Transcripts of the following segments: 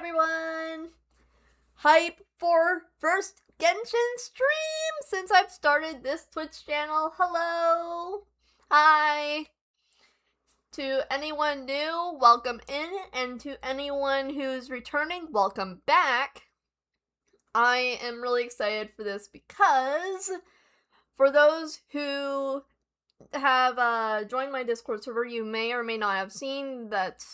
everyone! Hype for first Genshin stream since I've started this Twitch channel. Hello! Hi! To anyone new, welcome in, and to anyone who's returning, welcome back. I am really excited for this because for those who have joined my Discord server, you may or may not have seen that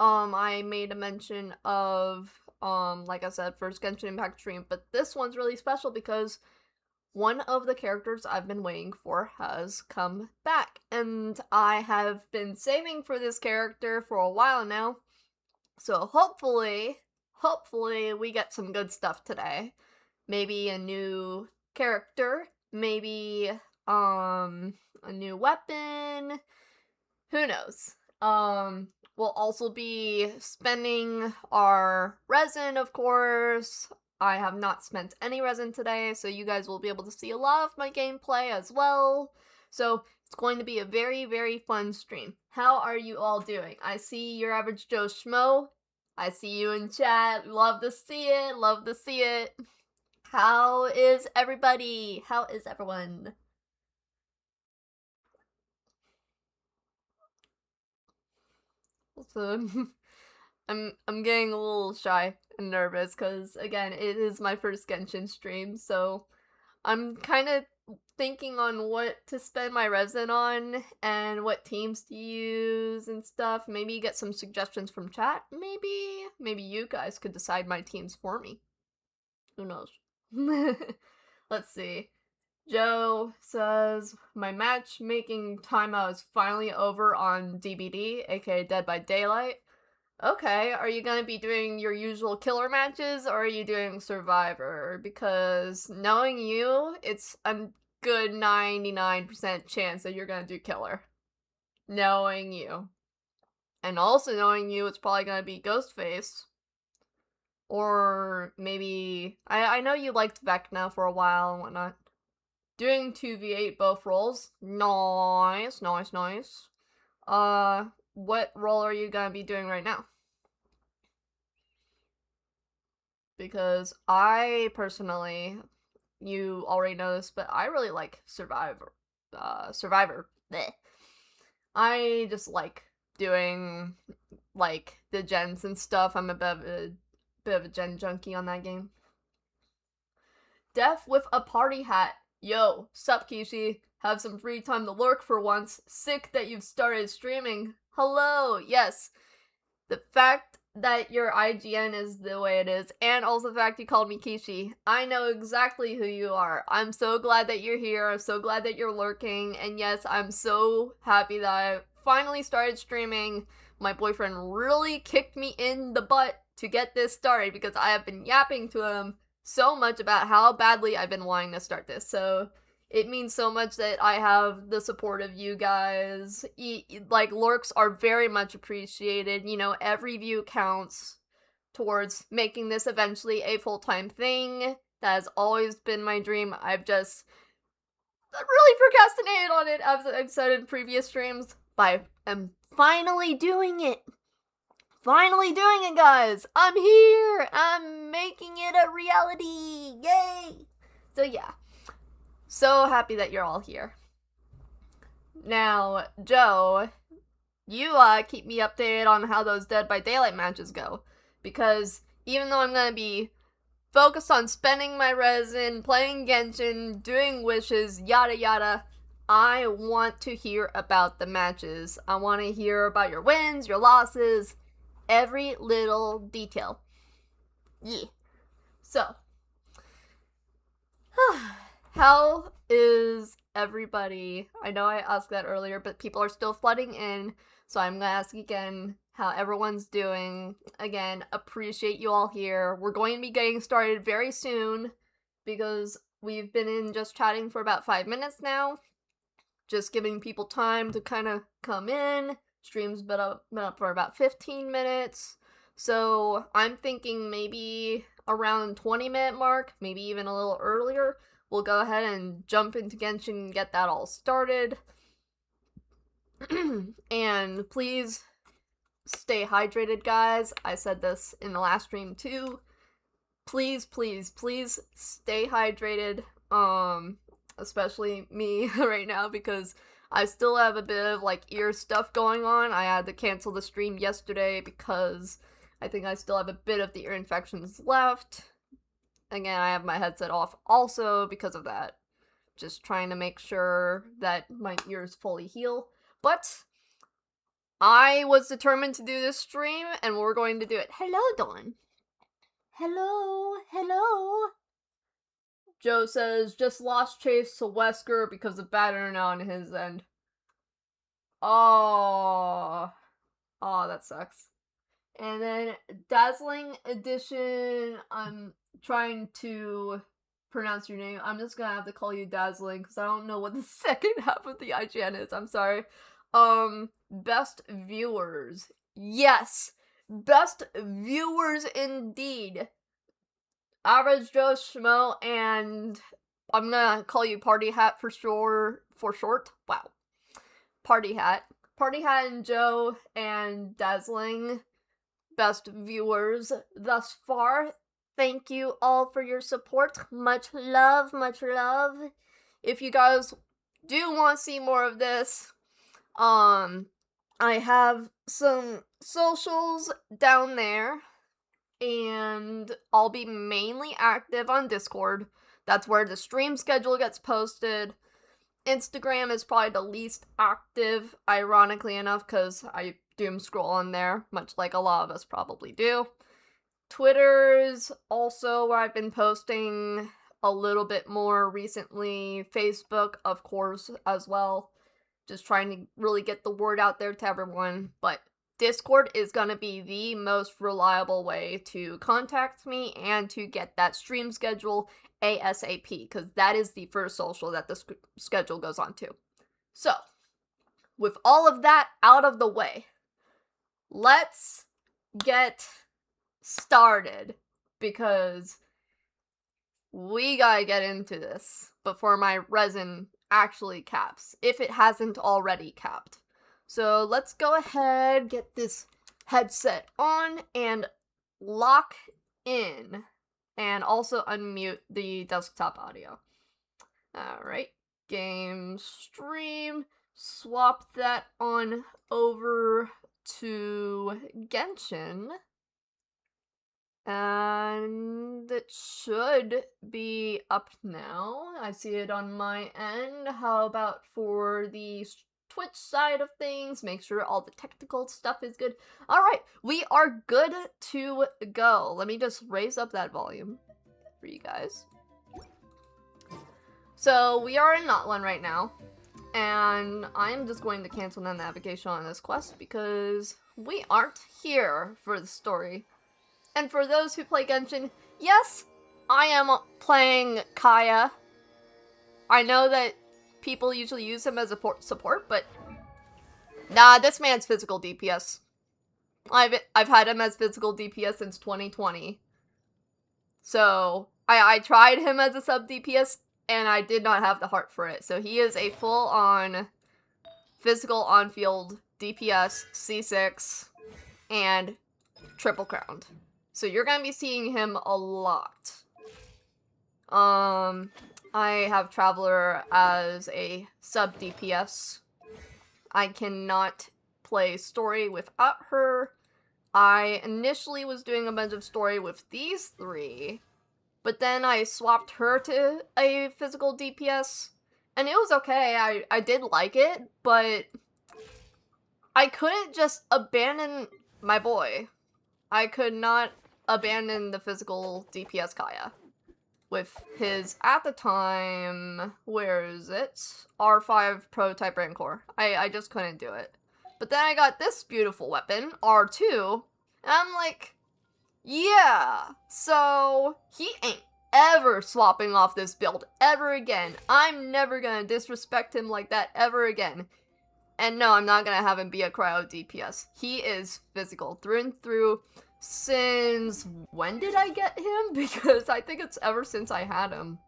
I made a mention of like I said, first Genshin Impact stream, but this one's really special because one of the characters I've been waiting for has come back, and I have been saving for this character for a while now, so hopefully we get some good stuff today. Maybe a new character, maybe a new weapon, who knows. We'll also be spending our resin, of course. I have not spent any resin today, so you guys will be able to see a lot of my gameplay as well. So it's going to be a very, very fun stream. How are you all doing? I see your average Joe Schmo. I see you in chat. Love to see it. Love to see it. How is everybody? How is everyone? So, I'm getting a little shy and nervous because, again, it is my first Genshin stream, so I'm kind of thinking on what to spend my resin on and what teams to use and stuff. Maybe get some suggestions from chat. Maybe you guys could decide my teams for me. Who knows? Let's see. Joe says, my matchmaking timeout is finally over on DBD, aka Dead by Daylight. Okay, are you gonna be doing your usual killer matches, or are you doing Survivor? Because knowing you, it's a good 99% chance that you're gonna do killer. Knowing you. And also knowing you, it's probably gonna be Ghostface. Or maybe... I know you liked Vecna for a while and whatnot. Doing 2v8 both roles. Nice. What role are you gonna be doing right now? Because I personally, you already know this, but I really like Survivor. Bleh. I just like doing, like, the gens and stuff. I'm a bit of a gen junkie on that game. Def with a party hat. Yo, sup Kishi? Have some free time to lurk for once. Sick that you've started streaming. Hello, yes. The fact that your IGN is the way it is, and also the fact you called me Kishi. I know exactly who you are. I'm so glad that you're here. I'm so glad that you're lurking. And yes, I'm so happy that I finally started streaming. My boyfriend really kicked me in the butt to get this started because I have been yapping to him so much about how badly I've been wanting to start this, so it means so much that I have the support of you guys. Like, lurks are very much appreciated, you know, every view counts towards making this eventually a full-time thing. That has always been my dream. I've just really procrastinated on it, as I've said in previous streams, but I'm finally doing it. Finally doing it, guys! I'm here! I'm making it a reality! Yay! So yeah. So happy that you're all here. Now, Joe, you keep me updated on how those Dead by Daylight matches go. Because even though I'm gonna be focused on spending my resin, playing Genshin, doing wishes, yada yada, I want to hear about the matches. I want to hear about your wins, your losses, every little detail. Yeah. So, how is everybody? I know I asked that earlier, but people are still flooding in, so I'm gonna ask again how everyone's doing. Again, appreciate you all here. We're going to be getting started very soon because we've been in just chatting for about 5 minutes now. Just giving people time to kind of come in. Stream's been up for about 15 minutes. So I'm thinking maybe around 20-minute mark, maybe even a little earlier, we'll go ahead and jump into Genshin and get that all started. And please stay hydrated, guys. I said this in the last stream too. Please, please, please stay hydrated. Especially me right now because I still have a bit of like ear stuff going on. I had to cancel the stream yesterday because I think I still have a bit of the ear infections left. Again, I have my headset off also because of that. Just trying to make sure that my ears fully heal. But I was determined to do this stream and we're going to do it. Hello, Dawn. Hello, hello. Joe says, just lost Chase to Wesker because of battering on his end. Oh, that sucks. And then Dazzling Edition, I'm trying to pronounce your name. I'm just gonna have to call you Dazzling because I don't know what the second half of the IGN is. I'm sorry. Best viewers. Yes, best viewers indeed. Average Joe Schmo, and I'm gonna call you Party Hat for short. Wow. Party Hat. Party Hat and Joe and Dazzling, best viewers thus far. Thank you all for your support. Much love, much love. If you guys do want to see more of this, I have some socials down there. And I'll be mainly active on Discord. That's where the stream schedule gets posted. Instagram is probably the least active, ironically enough, because I doom scroll on there, much like a lot of us probably do. Twitter's also where I've been posting a little bit more recently. Facebook, of course, as well. Just trying to really get the word out there to everyone, but Discord is going to be the most reliable way to contact me and to get that stream schedule ASAP, because that is the first social that the schedule goes on to. So, with all of that out of the way, let's get started, because we gotta get into this before my resin actually caps, if it hasn't already capped. So let's go ahead, get this headset on, and lock in. And also unmute the desktop audio. Alright, game stream. Swap that on over to Genshin. And it should be up now. I see it on my end. How about for the Twitch side of things? Make sure all the technical stuff is good. Alright, we are good to go. Let me just raise up that volume for you guys. So, we are in Notland right now. And I'm just going to cancel the navigation on this quest because we aren't here for the story. And for those who play Genshin, yes, I am playing Kaya. I know that people usually use him as a support, but nah, this man's physical DPS. I've had him as physical DPS since 2020. So, I tried him as a sub DPS, and I did not have the heart for it. So he is a full-on physical on-field DPS, C6, and triple crowned. So you're gonna be seeing him a lot. I have Traveler as a sub DPS. I cannot play story without her. I initially was doing a bunch of story with these three, but then I swapped her to a physical DPS, and it was okay. I did like it, but I couldn't just abandon my boy. I could not abandon the physical DPS Kaya with his, at the time, where is it? R5 prototype Rancor. I just couldn't do it. But then I got this beautiful weapon, R2, and I'm like, yeah, so he ain't ever swapping off this build ever again. I'm never gonna disrespect him like that ever again. And no, I'm not gonna have him be a cryo DPS. He is physical through and through. Since when did I get him? Because I think it's ever since I had him.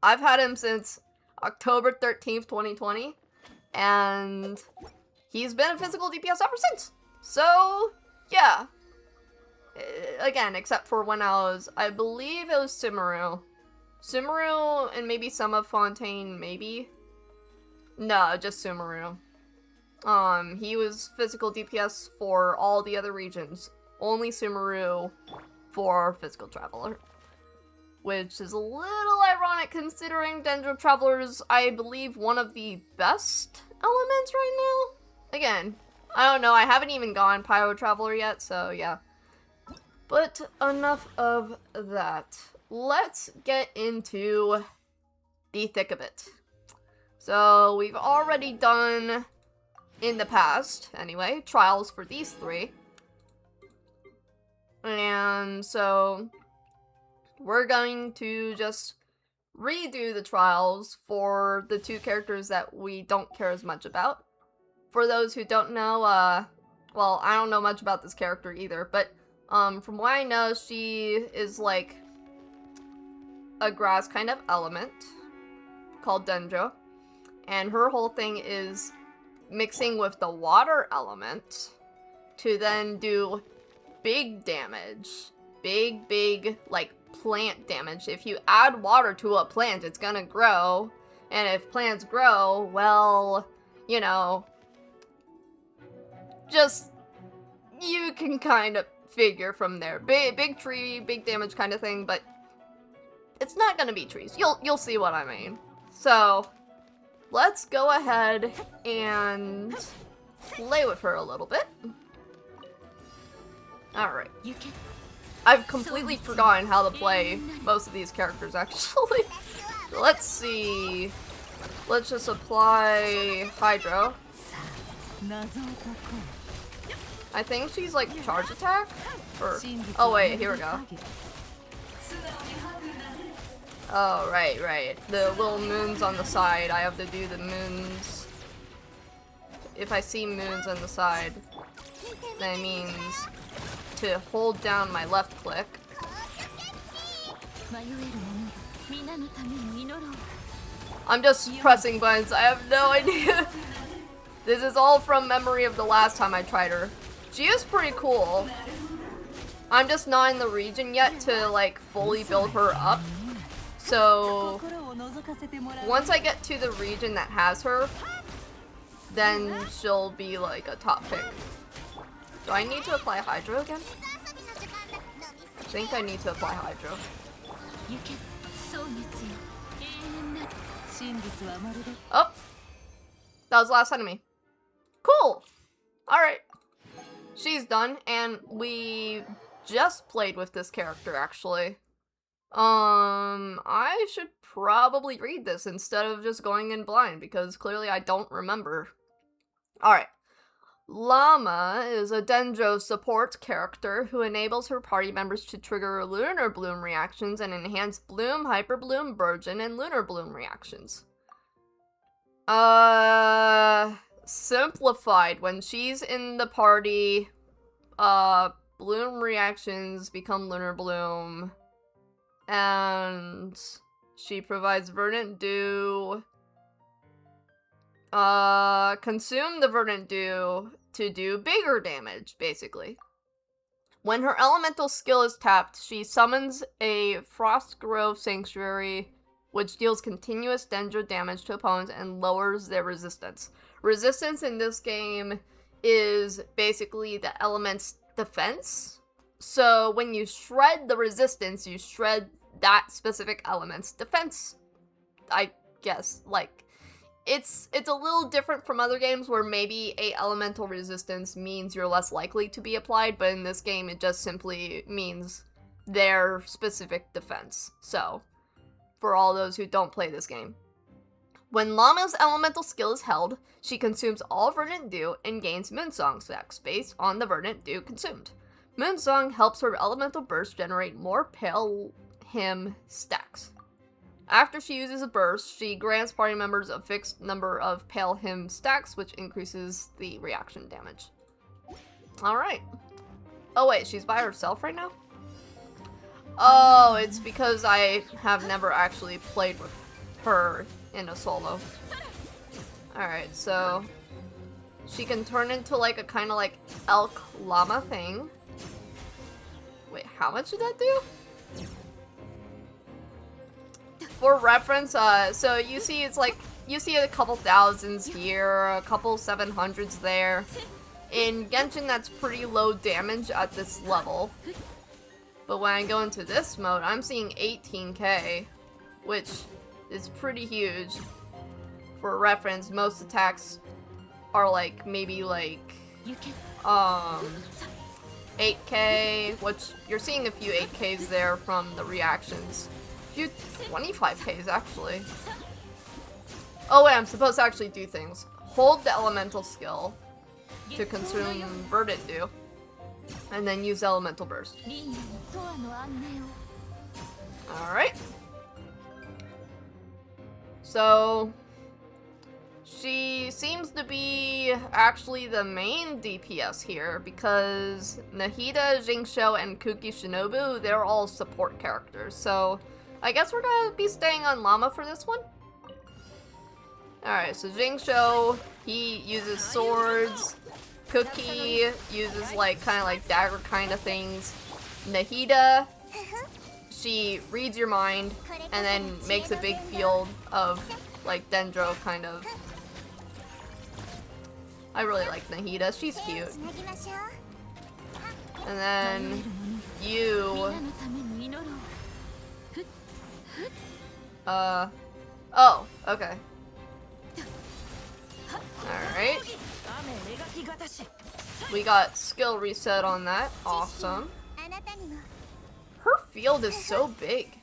I've had him since October 13th, 2020. And he's been a physical DPS ever since. So, yeah. Again, except for when I believe it was Sumeru. Sumeru and maybe some of Fontaine, maybe? No, just Sumeru. He was physical DPS for all the other regions. Only Sumeru for Physical Traveler. Which is a little ironic considering Dendro Traveler is, I believe, one of the best elements right now? Again, I don't know, I haven't even gone Pyro Traveler yet, so yeah. But enough of that. Let's get into the thick of it. So, we've already done, in the past, anyway, trials for these three. And so, we're going to just redo the trials for the two characters that we don't care as much about. For those who don't know, well, I don't know much about this character either, but from what I know, she is like a grass kind of element called Dendro. And her whole thing is mixing with the water element to then do big damage. Big, like, plant damage. If you add water to a plant, it's gonna grow. And if plants grow, well, you know, just, you can kind of figure from there. Big tree, big damage kind of thing, but it's not gonna be trees. You'll see what I mean. So, let's go ahead and play with her a little bit. Alright. I've completely forgotten how to play most of these characters, actually. Let's see. Let's just apply Hydro. I think she's like charge attack? Or, oh wait, here we go. Oh, right. The little moons on the side. I have to do the moons. If I see moons on the side, that means to hold down my left click. I'm just pressing buttons. I have no idea. This is all from memory of the last time I tried her. She is pretty cool. I'm just not in the region yet to like fully build her up. So once I get to the region that has her, then she'll be like a top pick. Do I need to apply Hydro again? I think I need to apply Hydro. Oh! That was the last enemy. Cool! Alright. She's done, and we just played with this character, actually. I should probably read this instead of just going in blind, because clearly I don't remember. Alright. Llama is a Dendro support character who enables her party members to trigger Lunar Bloom reactions and enhance Bloom, Hyper Bloom, Burgeon, and Lunar Bloom reactions. Simplified. When she's in the party, Bloom reactions become Lunar Bloom, and she provides Verdant Dew. Consume the Verdant Dew to do bigger damage, basically. When her elemental skill is tapped, she summons a Frost Grove Sanctuary, which deals continuous Dendro damage to opponents and lowers their resistance. Resistance in this game is basically the element's defense. So when you shred the resistance, you shred that specific element's defense. I guess, like, it's a little different from other games where maybe a elemental resistance means you're less likely to be applied, but in this game it just simply means their specific defense. So, for all those who don't play this game. When Llama's elemental skill is held, she consumes all Verdant Dew and gains Moonsong stacks based on the Verdant Dew consumed. Moonsong helps her elemental burst generate more Pale Him stacks. After she uses a burst, she grants party members a fixed number of Pale Him stacks, which increases the reaction damage. Alright. Oh wait, she's by herself right now? Oh, it's because I have never actually played with her in a solo. Alright, so she can turn into like a kind of like elk llama thing. Wait, how much did that do? For reference, so you see it's like, you see a couple thousands here, a couple 700s there. In Genshin, that's pretty low damage at this level. But when I go into this mode, I'm seeing 18k, which is pretty huge. For reference, most attacks are like, maybe like, 8k, which you're seeing a few 8ks there from the reactions. A few 25ks, actually. Oh wait, I'm supposed to actually do things. Hold the elemental skill to consume Verdant Dew, and then use Elemental Burst. Alright. So, she seems to be actually the main DPS here, because Nahida, Jingshou, and Kuki Shinobu, they're all support characters. So, I guess we're gonna be staying on Llama for this one. Alright, so Jingshou, he uses swords. Cookie uses like kind of like dagger kind of things. Nahida, she reads your mind and then makes a big field of like Dendro kind of. I really like Nahida, she's cute. And then you oh, okay. Alright. We got skill reset on that. Awesome. Her field is so big.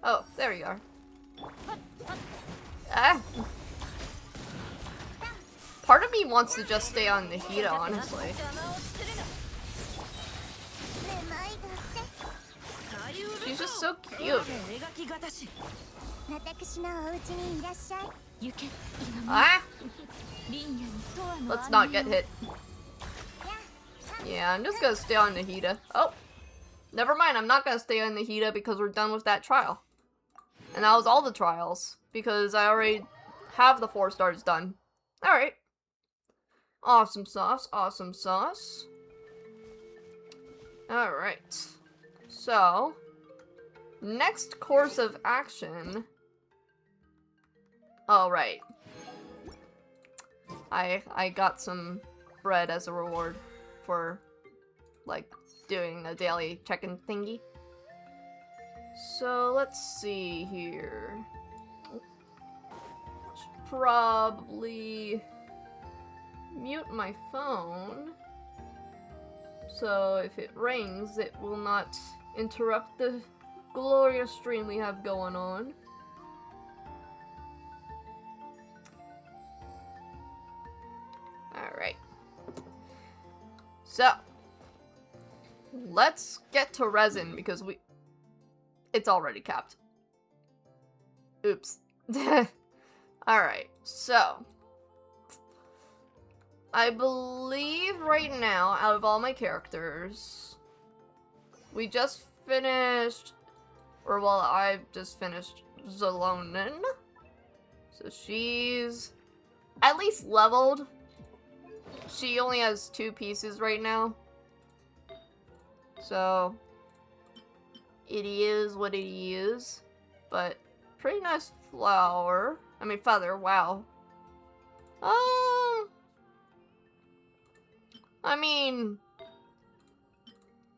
Oh, there you are. Ah. Part of me wants to just stay on Nahida, honestly. She's just so cute. Ah! Let's not get hit. Yeah, I'm just gonna stay on Nahida. Oh! Never mind, I'm not gonna stay on Nahida because we're done with that trial. And that was all the trials, because I already have the 4 stars done. Alright. Awesome sauce, awesome sauce. Alright. So, next course of action. Oh, right. I got some bread as a reward for, like, doing a daily check-in thingy. So, let's see here. Should probably mute my phone, so if it rings, it will not interrupt the glorious stream we have going on. Alright. So, let's get to resin, because it's already capped. Oops. Alright, so I believe right now, out of all my characters, we just finished, or well, I've just finished Zalonin. So she's at least leveled. She only has 2 pieces right now. So it is what it is. But pretty nice flower. I mean feather, wow. I mean,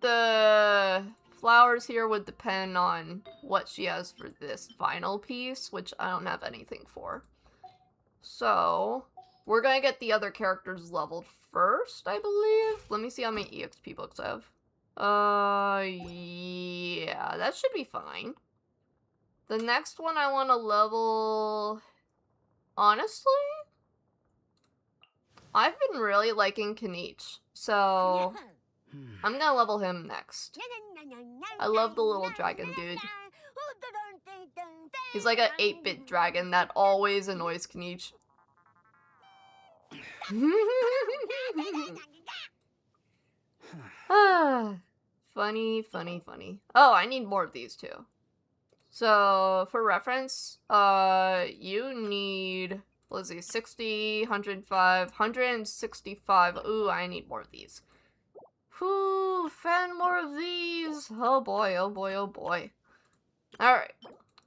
the flowers here would depend on what she has for this final piece, which I don't have anything for. So, we're gonna get the other characters leveled first, I believe. Let me see how many EXP books I have. Yeah, that should be fine. The next one I want to level... Honestly? I've been really liking Kanich, so I'm gonna level him next. I love the little dragon dude. He's like an 8-bit dragon that always annoys Kanich. Funny, funny, funny. Oh, I need more of these too. So, for reference, you need let's see, 60, 105, 165. Ooh, I need more of these. Whew, fan more of these. Oh boy, oh boy, oh boy. Alright.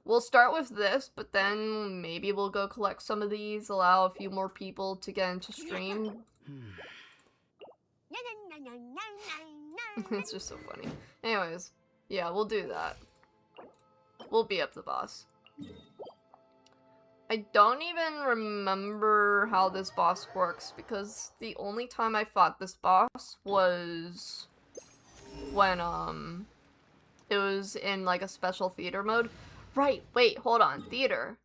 We'll start with this, but then maybe we'll go collect some of these, allow a few more people to get into stream. It's just so funny. Anyways, yeah, we'll do that. We'll beat up the boss. I don't even remember how this boss works, because the only time I fought this boss was when, it was in, like, a special theater mode. Right, wait, hold on. Theater.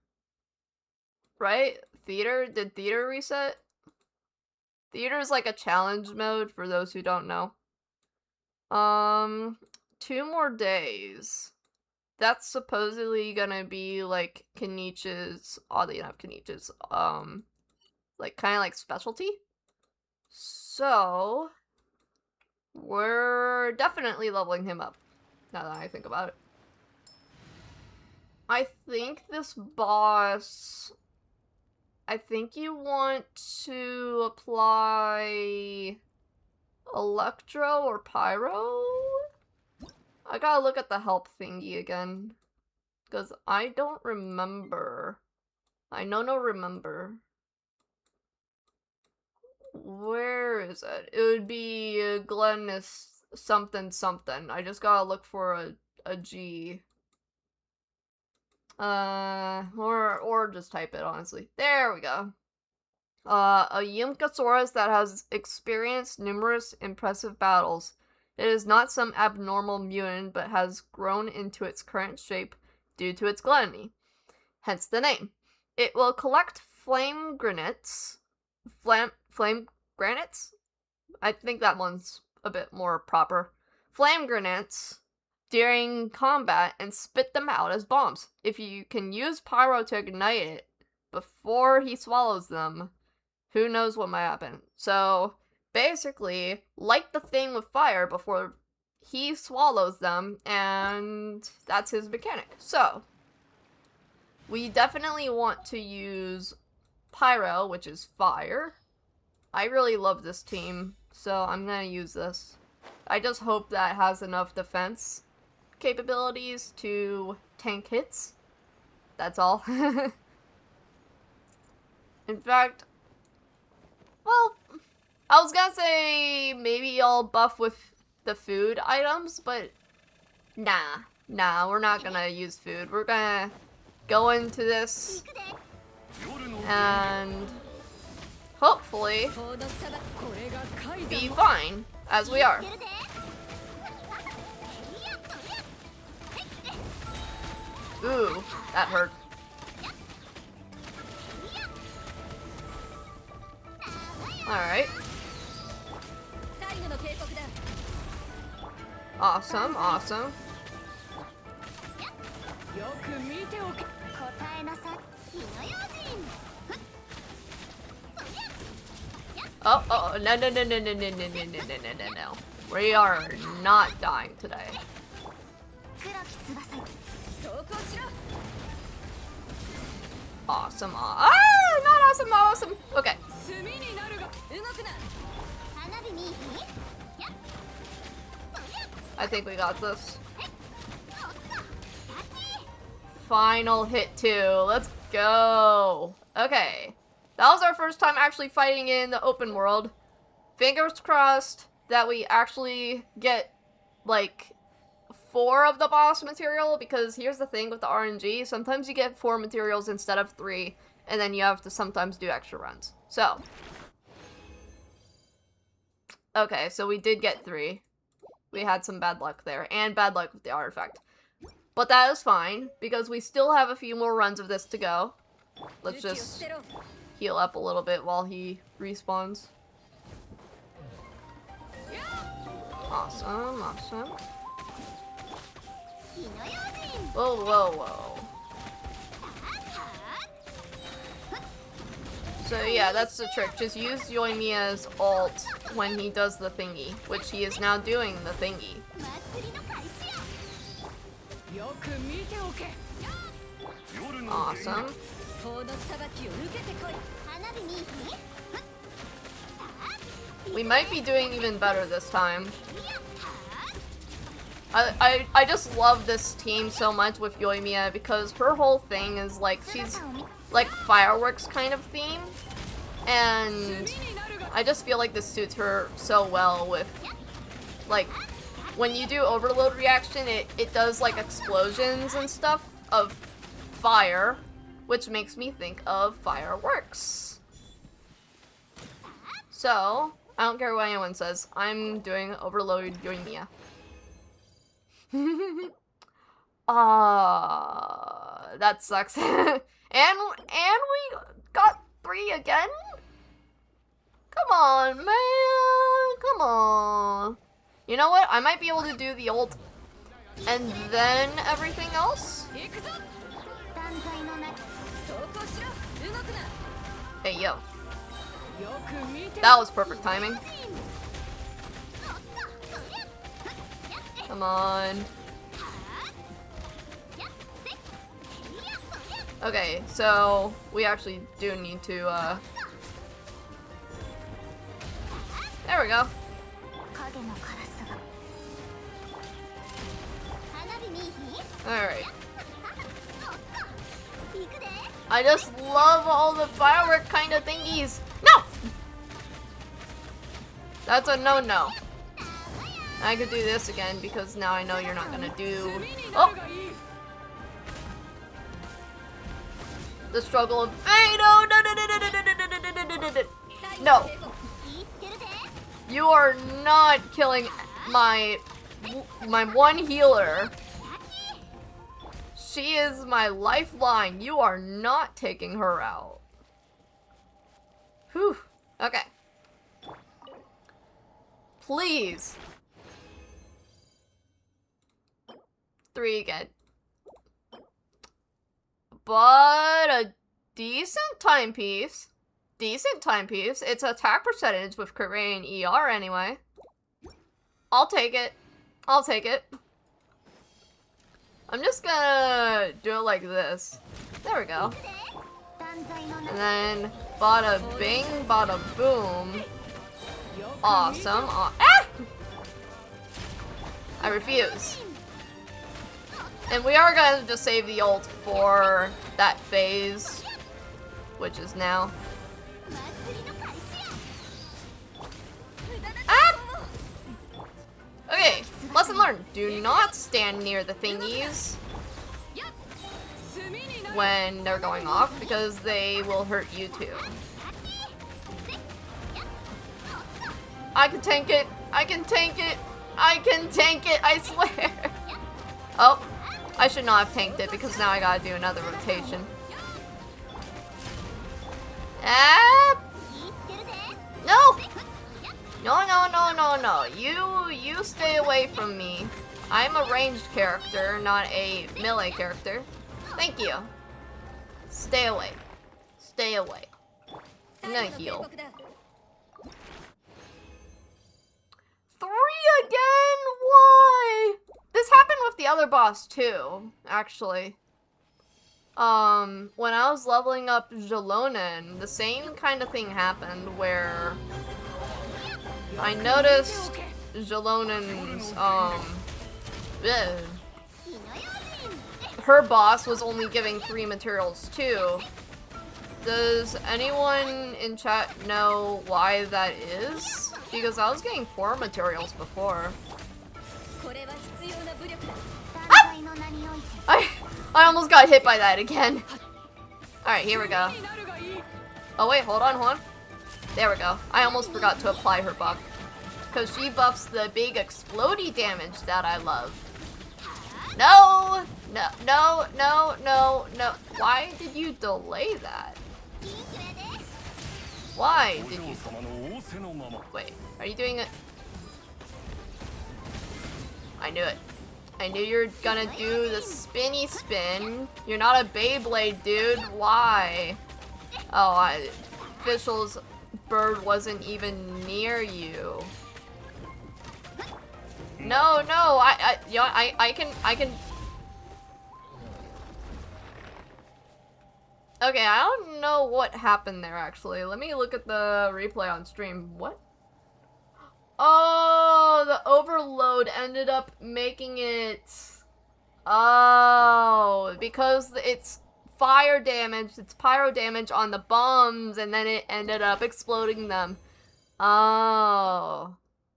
Right? Theater? Did theater reset? Theater is like a challenge mode for those who don't know. 2 more days. That's supposedly gonna be like Kenichi's, oddly enough, Kenichi's, like kind of like specialty. So, we're definitely leveling him up, now that I think about it. I think this boss, I think you want to apply Electro or Pyro? I gotta look at the help thingy again, because I don't remember. I no remember. Where is it? It would be Glennis something something. I just gotta look for a G. Or just type it, honestly. There we go. A Yimkasaurus that has experienced numerous impressive battles. It is not some abnormal mutant, but has grown into its current shape due to its gluttony. Hence the name. It will collect flame granites. Flame granites? I think that one's a bit more proper. Flame granites during combat and spit them out as bombs. If you can use Pyro to ignite it before he swallows them, who knows what might happen. So, basically, light the thing with fire before he swallows them, and that's his mechanic. So, we definitely want to use Pyro, which is fire. I really love this team, so I'm gonna use this. I just hope that it has enough defense capabilities to tank hits. That's all. In fact, well, I was gonna say maybe I'll buff with the food items, but nah, we're not gonna use food. We're gonna go into this and hopefully be fine, as we are. Ooh, that hurt. Alright. Awesome, awesome. Oh, no. We are not dying today. Awesome. Ah, not awesome. Okay. I think we got this. Final hit 2. Let's go. Okay. That was our first time actually fighting in the open world. Fingers crossed that we actually get, like, 4 of the boss material, because here's the thing with the RNG. Sometimes you get 4 materials instead of 3, and then you have to sometimes do extra runs. So. Okay, so we did get 3. We had some bad luck there, and bad luck with the artifact. But that is fine, because we still have a few more runs of this to go. Let's just heal up a little bit while he respawns. Awesome, awesome. Whoa. So yeah, that's the trick. Just use Yoimiya's ult when he does the thingy, which he is now doing the thingy. Awesome. We might be doing even better this time. I just love this team so much with Yoimiya because her whole thing is like she's like fireworks kind of theme, and I just feel like this suits her so well with like when you do overload reaction, it does like explosions and stuff of fire, which makes me think of fireworks. So I don't care what anyone says, I'm doing overload Yoimiya. That sucks. and we got 3 again? Come on, man. Come on. You know what? I might be able to do the ult and then everything else. Hey, yo. That was perfect timing. Come on. Okay, so we actually do need to, there we go. Alright. I just love all the firework kind of thingies. No! That's a no-no. I could do this again because now I know you're not gonna do... Oh! The struggle of... Hey, no! No! You are not killing my one healer. She is my lifeline. You are not taking her out. Whew. Okay. Please. 3 again. But a decent timepiece. Decent timepiece. It's attack percentage with crit rate and ER anyway. I'll take it. I'll take it. I'm just gonna do it like this. There we go. And then bada bing, bada boom. Awesome. Ah! I refuse. And we are gonna just save the ult for that phase, which is now. Ah! Okay, lesson learned. Do not stand near the thingies when they're going off because they will hurt you too. I can tank it. I can tank it. I can tank it, I swear. Oh, I should not have tanked it because now I gotta do another rotation. Ah! No! No. You stay away from me. I'm a ranged character, not a melee character. Thank you. Stay away. Stay away. I'm gonna heal. 3 again? Why? This happened with the other boss too, actually. When I was leveling up Jalonen, the same kind of thing happened where I noticed Jalonen's, her boss was only giving 3 materials too. Does anyone in chat know why that is? Because I was getting 4 materials before. Ah! I almost got hit by that again. Alright, here we go. Oh wait, hold on. There we go. I almost forgot to apply her buff. Because she buffs the big explodey damage that I love. No! No. Why did you delay that? Why did you... Wait, are you doing it? I knew it. I knew you were gonna do the spinny spin. You're not a Beyblade, dude. Why? Oh, Official's bird wasn't even near you. No, I can. Okay, I don't know what happened there, actually. Let me look at the replay on stream. What? Oh, the overload ended up making it... Oh, because it's fire damage, it's pyro damage on the bombs, and then it ended up exploding them. Oh.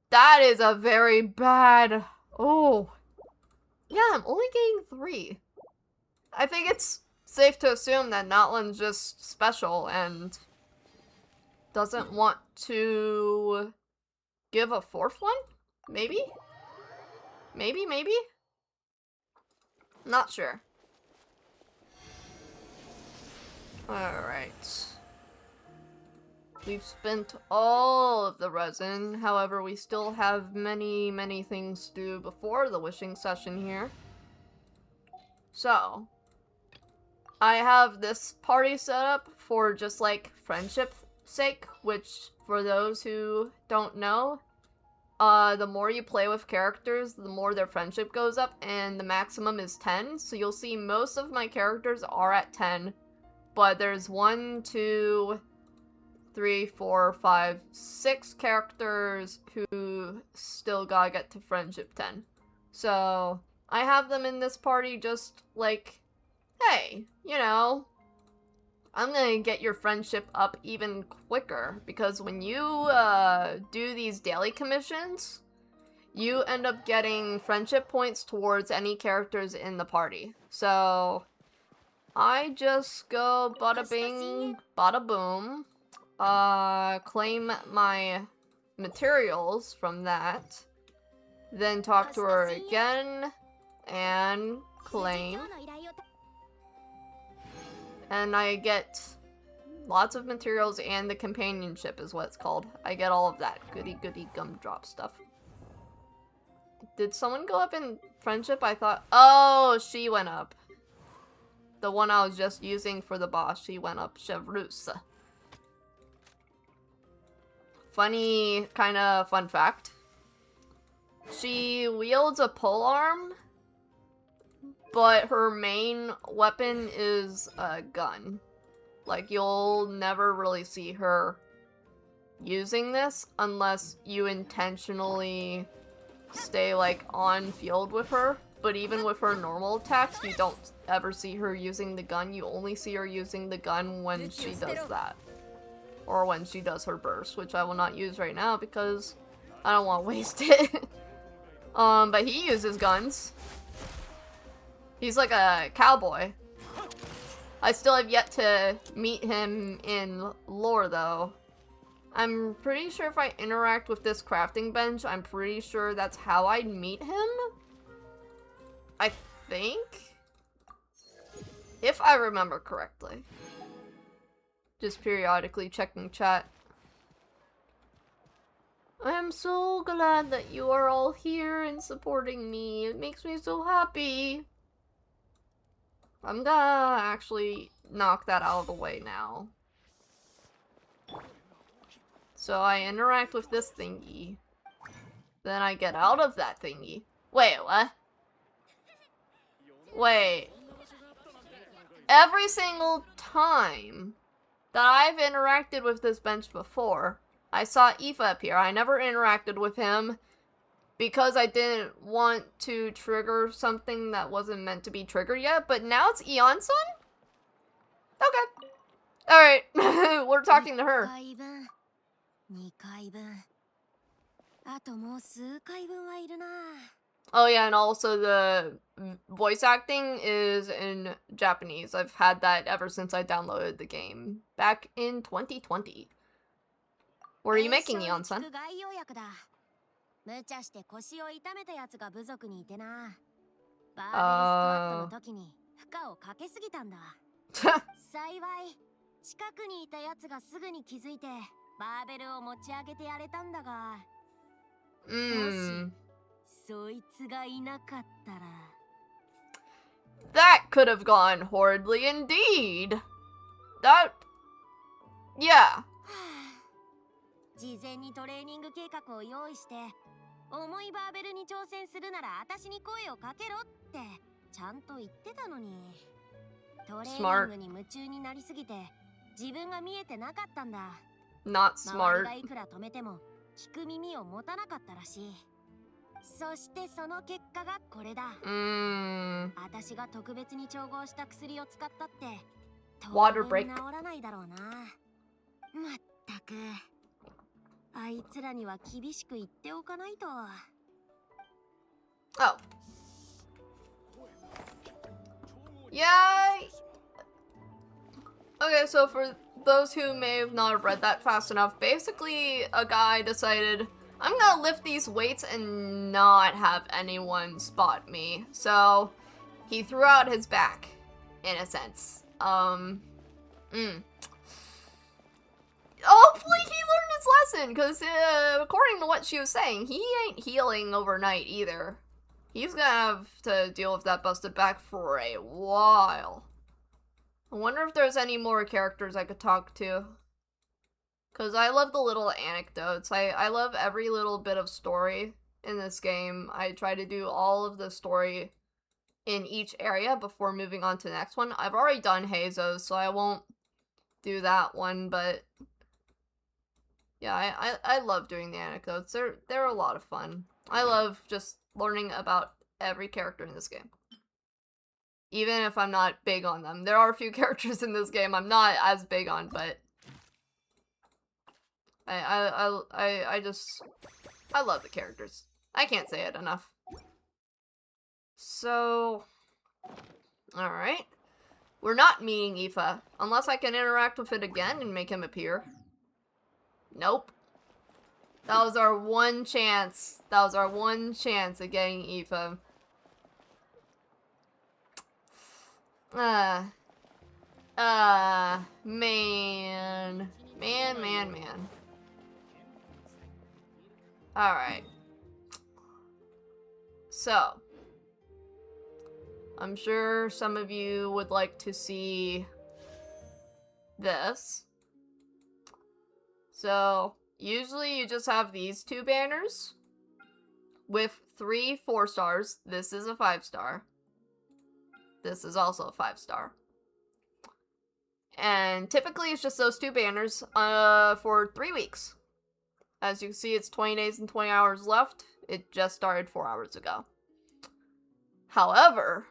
That is a very bad... Oh. Yeah, I'm only getting 3. I think it's safe to assume that Notland's just special and doesn't want to give a 4th one? Maybe? Maybe? Not sure. Alright. We've spent all of the resin, however we still have many things to do before the wishing session here. So, I have this party set up for just like friendship's sake, which for those who don't know, the more you play with characters, the more their friendship goes up, and the maximum is 10. So you'll see most of my characters are at 10, but there's 1, 2, 3, 4, 5, 6 characters who still gotta get to friendship 10. So I have them in this party just like, hey, you know, I'm gonna get your friendship up even quicker, because when you do these daily commissions, you end up getting friendship points towards any characters in the party. So I just go bada bing, bada boom, claim my materials from that, then talk to her again, and claim. And I get lots of materials and the companionship is what it's called. I get all of that goody gumdrop stuff. Did someone go up in friendship? I thought, oh, she went up. The one I was just using for the boss, she went up. Chevreuse. Funny, kind of fun fact. She wields a polearm, but her main weapon is a gun. Like, you'll never really see her using this unless you intentionally stay, like, on field with her. But even with her normal attacks, you don't ever see her using the gun. You only see her using the gun when she does that. Or when she does her burst, which I will not use right now because I don't want to waste it. But he uses guns. He's like a cowboy. I still have yet to meet him in lore, though. I'm pretty sure if I interact with this crafting bench, I'm pretty sure that's how I'd meet him. I think? If I remember correctly. Just periodically checking chat. I am so glad that you are all here and supporting me. It makes me so happy. I'm gonna actually knock that out of the way now. So I interact with this thingy. Then I get out of that thingy. Wait, what? Wait. Every single time that I've interacted with this bench before, I saw Aoife appear. I never interacted with him because I didn't want to trigger something that wasn't meant to be triggered yet, but now it's Eon-san? Okay. Alright, we're talking to her. Oh yeah, and also the voice acting is in Japanese. I've had that ever since I downloaded the game back in 2020. What are you making, Eon-san? That could have gone horridly indeed. That... yeah. Smart. Not smart. そしてその結果がこれだ。私が特別に調合した薬を使ったって当然治らないだろうな。まったく。あいつらには厳しく言っておかないと。Oh. Yeah. Okay, so for those who may have not read that fast enough, basically a guy decided, I'm gonna lift these weights and not have anyone spot me. So he threw out his back, in a sense. Hopefully he learned his lesson, because according to what she was saying, he ain't healing overnight either. He's gonna have to deal with that busted back for a while. I wonder if there's any more characters I could talk to. Because I love the little anecdotes. I love every little bit of story in this game. I try to do all of the story in each area before moving on to the next one. I've already done Hazo's, so I won't do that one, but yeah, I love doing the anecdotes. They're a lot of fun. I love just learning about every character in this game. Even if I'm not big on them. There are a few characters in this game I'm not as big on, but I love the characters. I can't say it enough. So, alright. We're not meeting Aoife, unless I can interact with it again and make him appear. Nope. That was our one chance. That was our one chance at getting Aoife. Man. Man. Alright. So. I'm sure some of you would like to see this. So, usually you just have these two banners with 3 4-stars. This is a 5-star. This is also a 5-star. And typically it's just those 2 banners for 3 weeks. As you can see, it's 20 days and 20 hours left. It just started 4 hours ago. However,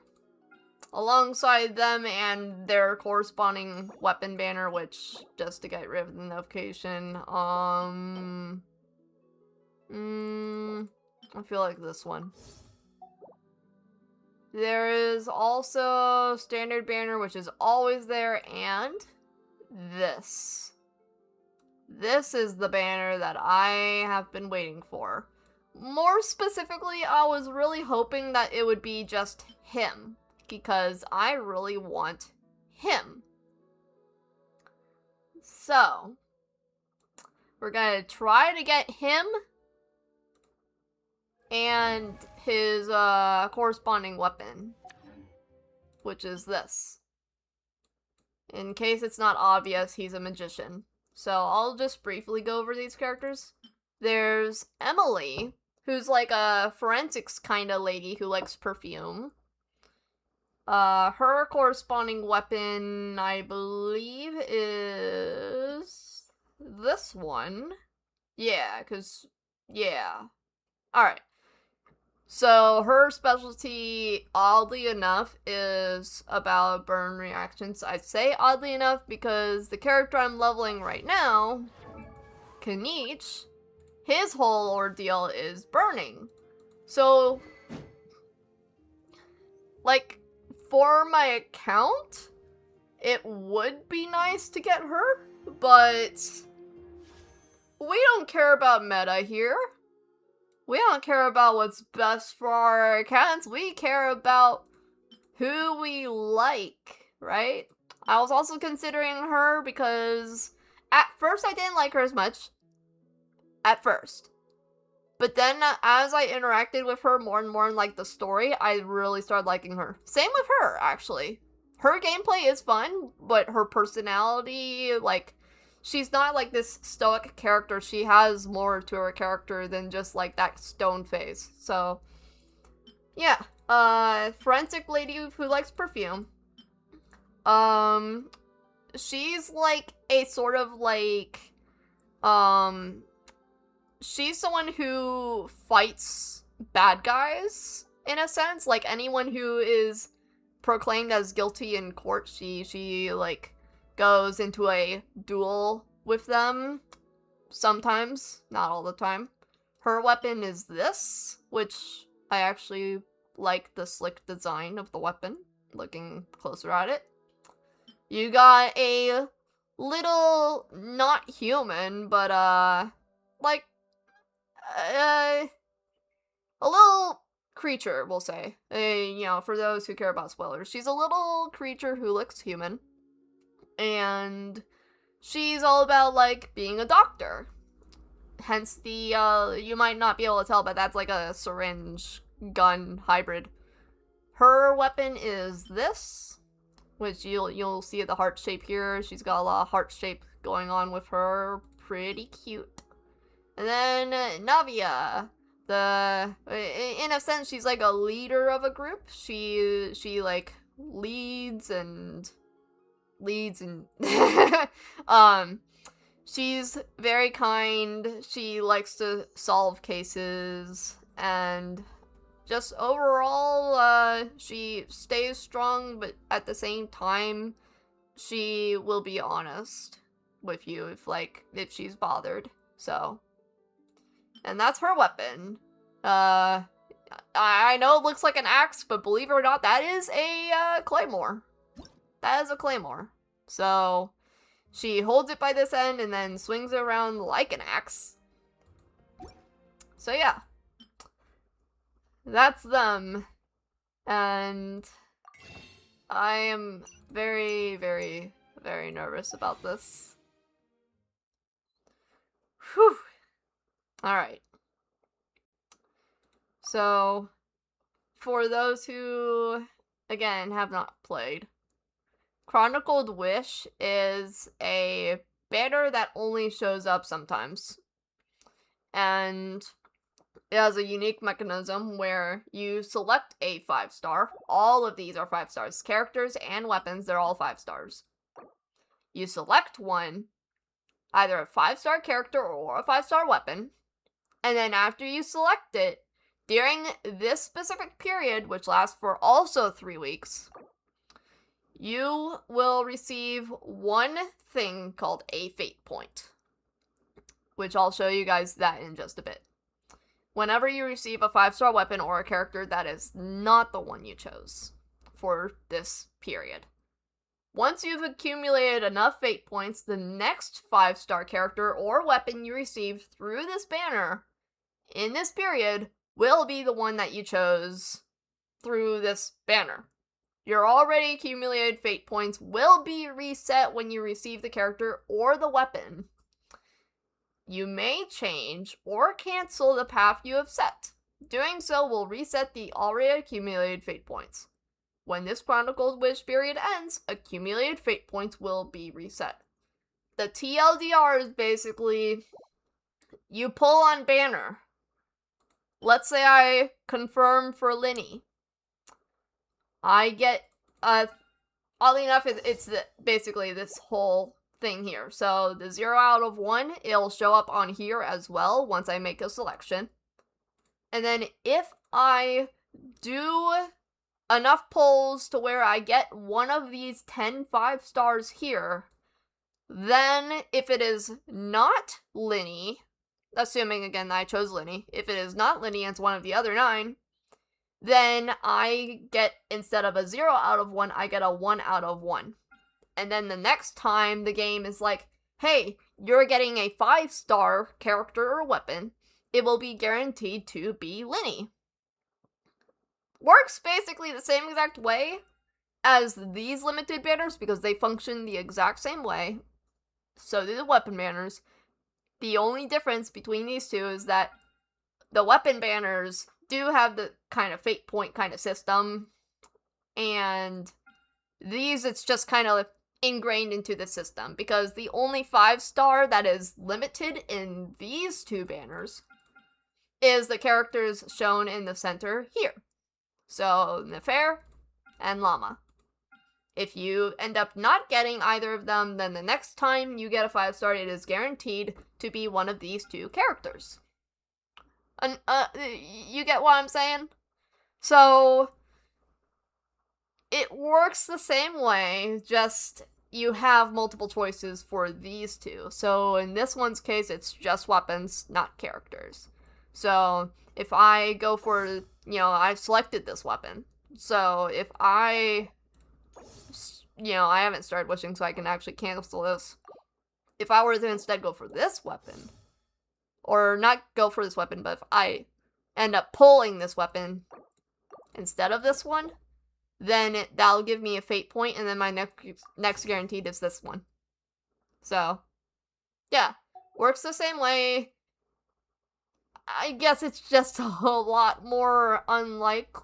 alongside them and their corresponding weapon banner, which, just to get rid of the notification, I feel like this one. There is also standard banner, which is always there, and this. This is the banner that I have been waiting for. More specifically, I was really hoping that it would be just him, because I really want him. So, we're gonna try to get him and his corresponding weapon, which is this. In case it's not obvious, he's a magician. So I'll just briefly go over these characters. There's Emily, who's like a forensics kind of lady who likes perfume. Her corresponding weapon, I believe, is this one. Yeah, Alright. So, her specialty, oddly enough, is about burn reactions. I say oddly enough because the character I'm leveling right now, Kenichi, his whole ordeal is burning. So, like, for my account, it would be nice to get her, but we don't care about meta here. We don't care about what's best for our accounts. We care about who we like, right? I was also considering her because at first I didn't like her as much. At first. But then as I interacted with her more and more in like the story, I really started liking her. Same with her, actually. Her gameplay is fun, but her personality, like, she's not like this stoic character. She has more to her character than just like that stone face. So, yeah. Forensic lady who likes perfume. She's like a sort of like, she's someone who fights bad guys, in a sense. Like, anyone who is proclaimed as guilty in court, she like, goes into a duel with them. Sometimes, not all the time. Her weapon is this, which I actually like the slick design of the weapon, looking closer at it. You got a little, not human, but, like, a little creature, we'll say. You know, for those who care about spoilers. She's a little creature who looks human. And she's all about, like, being a doctor. Hence the, you might not be able to tell, but that's like a syringe gun hybrid. Her weapon is this, which you'll see the heart shape here. She's got a lot of heart shape going on with her. Pretty cute. And then Navia, in a sense, she's like a leader of a group. She like leads and she's very kind. She likes to solve cases, and just overall, she stays strong, but at the same time, she will be honest with you if she's bothered. So, and that's her weapon. I know it looks like an axe, but believe it or not, that is a claymore. That is a claymore. So, she holds it by this end and then swings it around like an axe. So yeah. That's them. And I am very, very, very nervous about this. Whew. Alright. So, for those who, again, have not played, Chronicled Wish is a banner that only shows up sometimes. And it has a unique mechanism where you select a 5-star. All of these are 5 stars. Characters and weapons, they're all 5 stars. You select one, either a 5-star character or a 5-star weapon. And then after you select it, during this specific period, which lasts for also 3 weeks, you will receive one thing called a fate point, which I'll show you guys that in just a bit. Whenever you receive a 5-star weapon or a character that is not the one you chose for this period. Once you've accumulated enough fate points, the next 5-star character or weapon you receive through this banner in this period will be the one that you chose through this banner. Your already accumulated fate points will be reset when you receive the character or the weapon. You may change or cancel the path you have set. Doing so will reset the already accumulated fate points. When this Chronicled Wish period ends, accumulated fate points will be reset. The TLDR is basically, you pull on banner. Let's say I confirm for LYNEY. I get, oddly enough, it's basically this whole thing here. So the 0 out of 1, it'll show up on here as well once I make a selection. And then if I do enough pulls to where I get one of these 10 5-stars here, then if it is not LYNEY, assuming again that I chose LYNEY, if it is not LYNEY and it's one of the other 9, then I get, instead of a 0 out of 1, I get a 1 out of 1. And then the next time the game is like, hey, you're getting a 5-star character or weapon, it will be guaranteed to be LYNEY. Works basically the same exact way as these limited banners because they function the exact same way. So do the weapon banners. The only difference between these two is that the weapon banners do have the kind of fate point kind of system, and these, it's just kind of ingrained into the system, because the only 5-star that is limited in these two banners is the characters shown in the center here. So, Nefer and Llama. If you end up not getting either of them, then the next time you get a 5-star, it is guaranteed to be one of these 2 characters. You get what I'm saying? So, it works the same way, just you have multiple choices for these 2. So, in this one's case, it's just weapons, not characters. So, if I go for, I've selected this weapon. So, if I haven't started wishing, so I can actually cancel this. If I were to instead go for this weapon, or not go for this weapon, but if I end up pulling this weapon instead of this one, then that'll give me a fate point, and then my next guaranteed is this one. So, yeah. Works the same way. I guess it's just a lot more unlikely.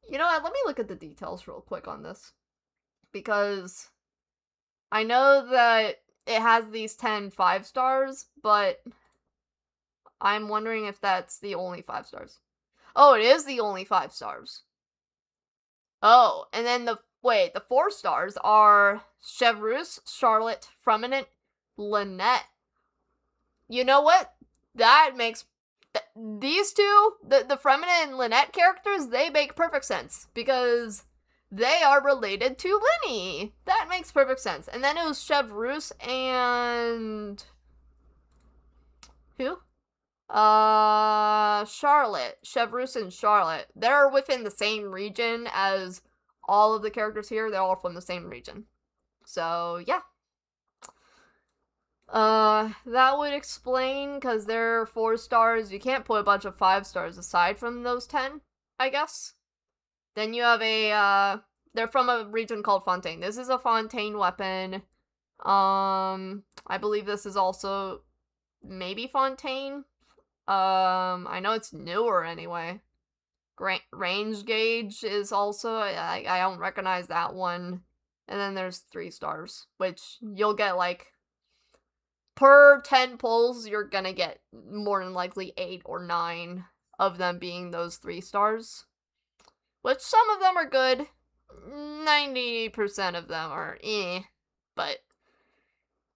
You know what, let me look at the details real quick on this. Because I know that it has these 10 5-stars, but I'm wondering if that's the only 5-stars. Oh, it is the only 5-stars. Oh, and then the 4-stars are Chevreuse, Charlotte, Freminent, Lynette. You know what? That makes these 2, the Freminent and Lynette characters, they make perfect sense because they are related to LYNEY. That makes perfect sense. And then it was Chevreuse and who? Charlotte. Chevreuse and Charlotte. They're within the same region as all of the characters here. They're all from the same region. So, yeah. That would explain, because they're 4-stars. You can't put a bunch of 5-stars aside from those 10, I guess. Then you have they're from a region called Fontaine. This is a Fontaine weapon. I believe this is also maybe Fontaine. I know it's newer anyway. Range gauge is also, I don't recognize that one. And then there's 3-stars, which you'll get per 10 pulls, you're gonna get more than likely 8 or 9 of them being those 3-stars. Which some of them are good. 90% of them are but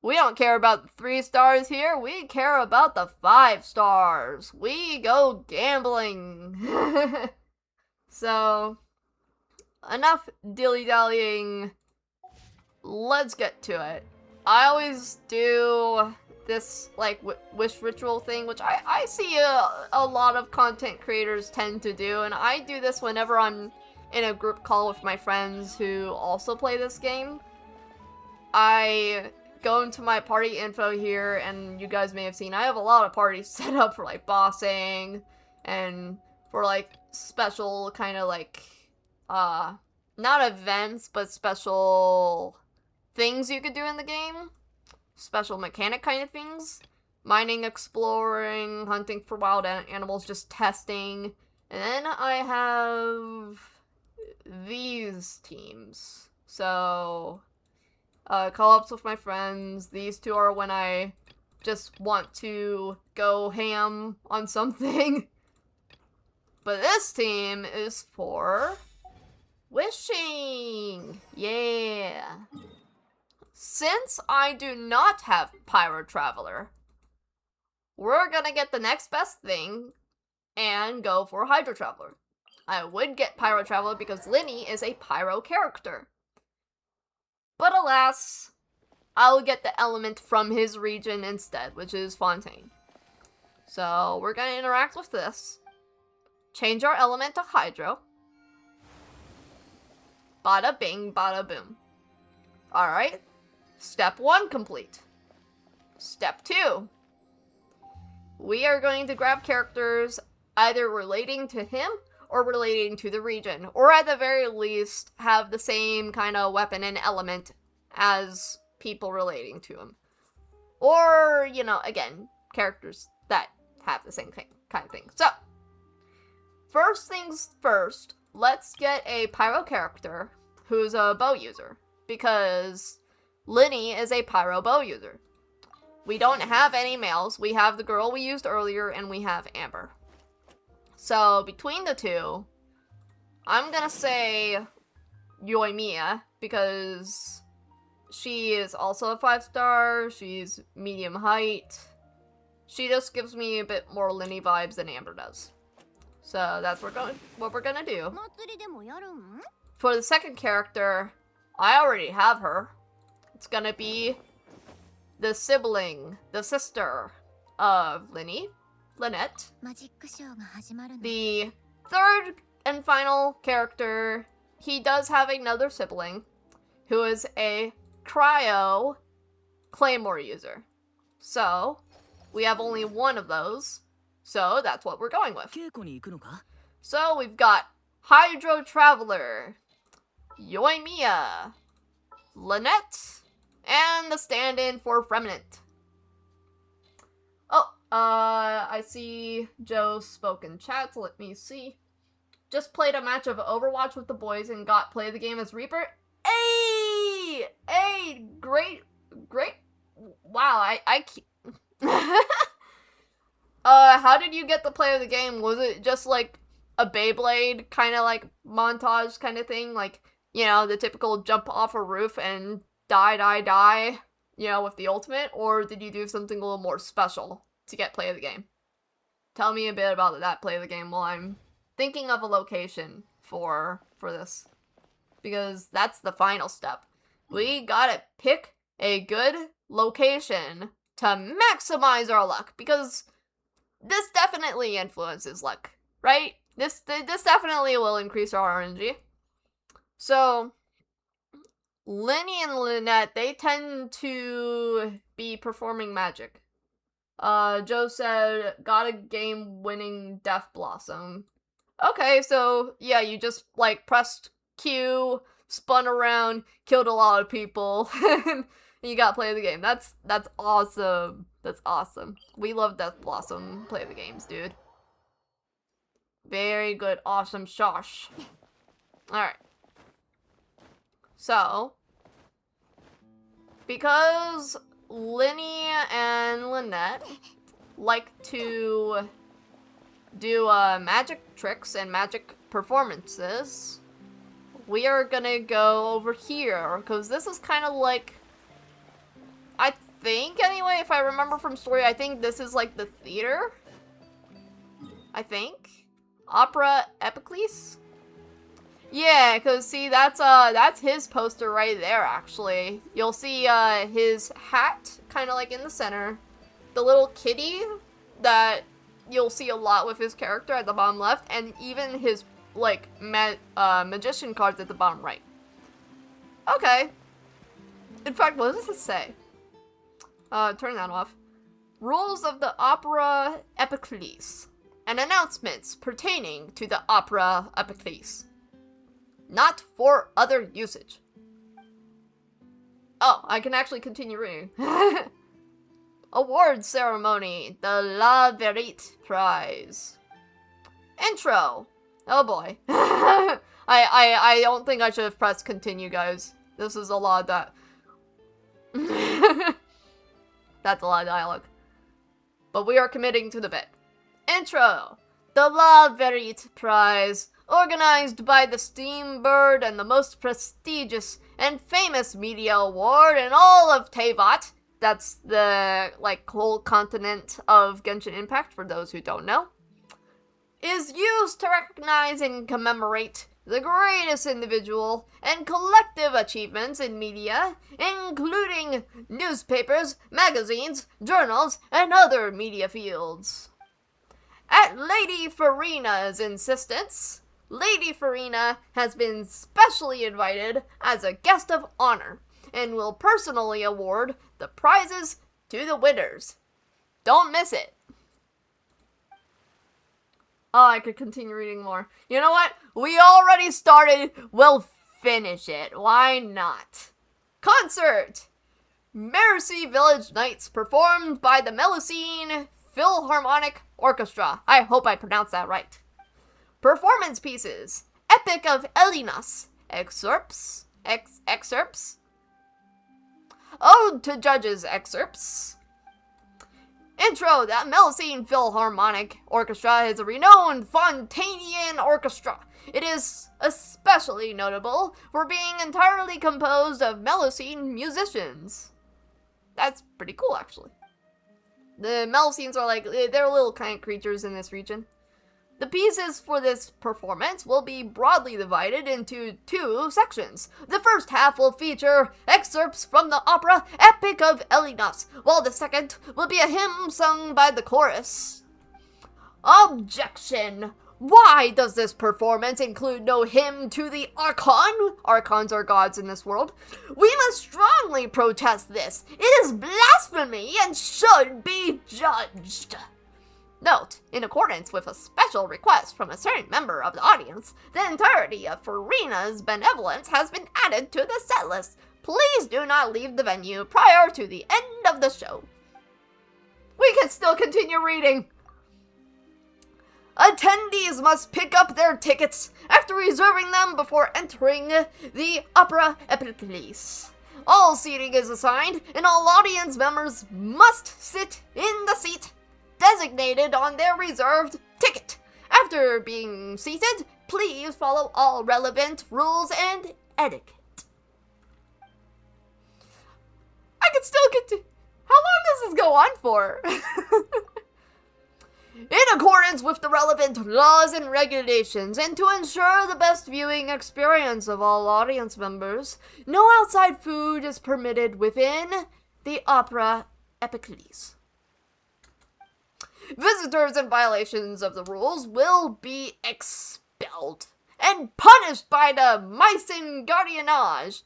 we don't care about the 3-stars here. We care about the 5-stars. We go gambling. So, enough dilly-dallying. Let's get to it. I always do this, wish ritual thing, which I see a lot of content creators tend to do, and I do this whenever I'm in a group call with my friends who also play this game. I go into my party info here, and you guys may have seen, I have a lot of parties set up for, bossing, and for, special kind of, not events, but special things you could do in the game. Special mechanic kind of things. Mining, exploring, hunting for wild animals, just testing. And then I have these teams. So, call-ups with my friends. These 2 are when I just want to go ham on something. But this team is for wishing. Yeah. Since I do not have Pyro Traveler, we're gonna get the next best thing and go for Hydro Traveler. I would get Pyro Traveler because LYNEY is a Pyro character. But alas, I'll get the element from his region instead, which is Fontaine. So we're gonna interact with this. Change our element to Hydro. Bada bing, bada boom. Alright. Step 1 complete. Step 2. We are going to grab characters either relating to him or relating to the region, or at the very least have the same kind of weapon and element as people relating to him. Or, again, characters that have the same kind of thing. So, first things first, let's get a Pyro character who's a bow user, because LYNEY is a Pyro bow user. We don't have any males. We have the girl we used earlier, and we have Amber. So, between the 2, I'm gonna say Yoimiya, because she is also a 5-star, she's medium height. She just gives me a bit more LYNEY vibes than Amber does. So that's what we're gonna do. For the second character, I already have her. It's gonna be the sibling, the sister of LYNEY, Lynette. The third and final character, he does have another sibling who is a cryo claymore user. So, we have only one of those, so that's what we're going with. So, we've got Hydro Traveler, Yoimiya, Lynette, and the stand-in for Fremnant. Oh, I see Joe spoke in chat, so let me see. Just played a match of Overwatch with the boys and got play the game as Reaper. Hey! Hey! Great. Wow, I how did you get to play the game? Was it just like a Beyblade kind of like montage kind of thing? Like, you know, the typical jump off a roof and die, you know, with the ultimate? Or did you do something a little more special to get play of the game? Tell me a bit about that play of the game while I'm thinking of a location for this. Because that's the final step. We gotta pick a good location to maximize our luck. Because this definitely influences luck, right? This definitely will increase our RNG. So, LYNEY and Lynette, they tend to be performing magic. Joe said, got a game-winning Death Blossom. Okay, so, yeah, you just, like, pressed Q, spun around, killed a lot of people, and you got play of the game. That's awesome. That's awesome. We love Death Blossom play of the games, dude. Very good, awesome shosh. Alright. So, because LYNEY and Lynette like to do magic tricks and magic performances, we are gonna go over here, because this is kind of like, I think anyway, if I remember from story, I think this is like the theater, I think. Opera Epicles? Yeah, because see, that's his poster right there, actually. You'll see his hat kind of like in the center. The little kitty that you'll see a lot with his character at the bottom left, and even his like magician cards at the bottom right. Okay. In fact, what does it say? Turn that off. Rules of the Opera Epicles and announcements pertaining to the Opera Epicles. Not for other usage. Oh, I can actually continue reading. Award ceremony, the La Verite Prize. Intro. Oh boy. I don't think I should have pressed continue, guys. This is a lot of that. That's a lot of dialogue. But we are committing to the bit. Intro. The La Verite Prize, organized by the Steam Bird and the most prestigious and famous media award in all of Teyvat. That's the, like, whole continent of Genshin Impact, for those who don't know. Is used to recognize and commemorate the greatest individual and collective achievements in media, including newspapers, magazines, journals, and other media fields. At Lady Farina's insistence, Lady Farina has been specially invited as a guest of honor and will personally award the prizes to the winners. Don't miss it. Oh, I could continue reading more. You know what? We already started. We'll finish it. Why not? Concert! Mercy Village Nights performed by the Melusine Philharmonic Orchestra. I hope I pronounced that right. Performance pieces. Epic of Elinas. Excerpts. Ode to Judges excerpts. Intro. The Melusine Philharmonic Orchestra is a renowned Fontanian orchestra It is especially notable for being entirely composed of Melusine musicians. That's pretty cool, actually. The Melusines are like, they're little kind creatures in this region. The pieces for this performance will be broadly divided into 2 sections. The first half will feature excerpts from the opera Epic of LYNEY, while the second will be a hymn sung by the chorus. Objection! Why does this performance include no hymn to the Archon? Archons are gods in this world. We must strongly protest this. It is blasphemy and should be judged. Note, in accordance with a special request from a certain member of the audience, the entirety of Farina's Benevolence has been added to the set list. Please do not leave the venue prior to the end of the show. We can still continue reading. Attendees must pick up their tickets after reserving them before entering the Opera Epiclese. All seating is assigned, and all audience members must sit in the seat designated on their reserved ticket. After being seated, please follow all relevant rules and etiquette. I could still continue. How long does this go on for? In accordance with the relevant laws and regulations, and to ensure the best viewing experience of all audience members, no outside food is permitted within the Opera Epiclese. Visitors in violations of the rules will be expelled and punished by the Mycen Gardiennage.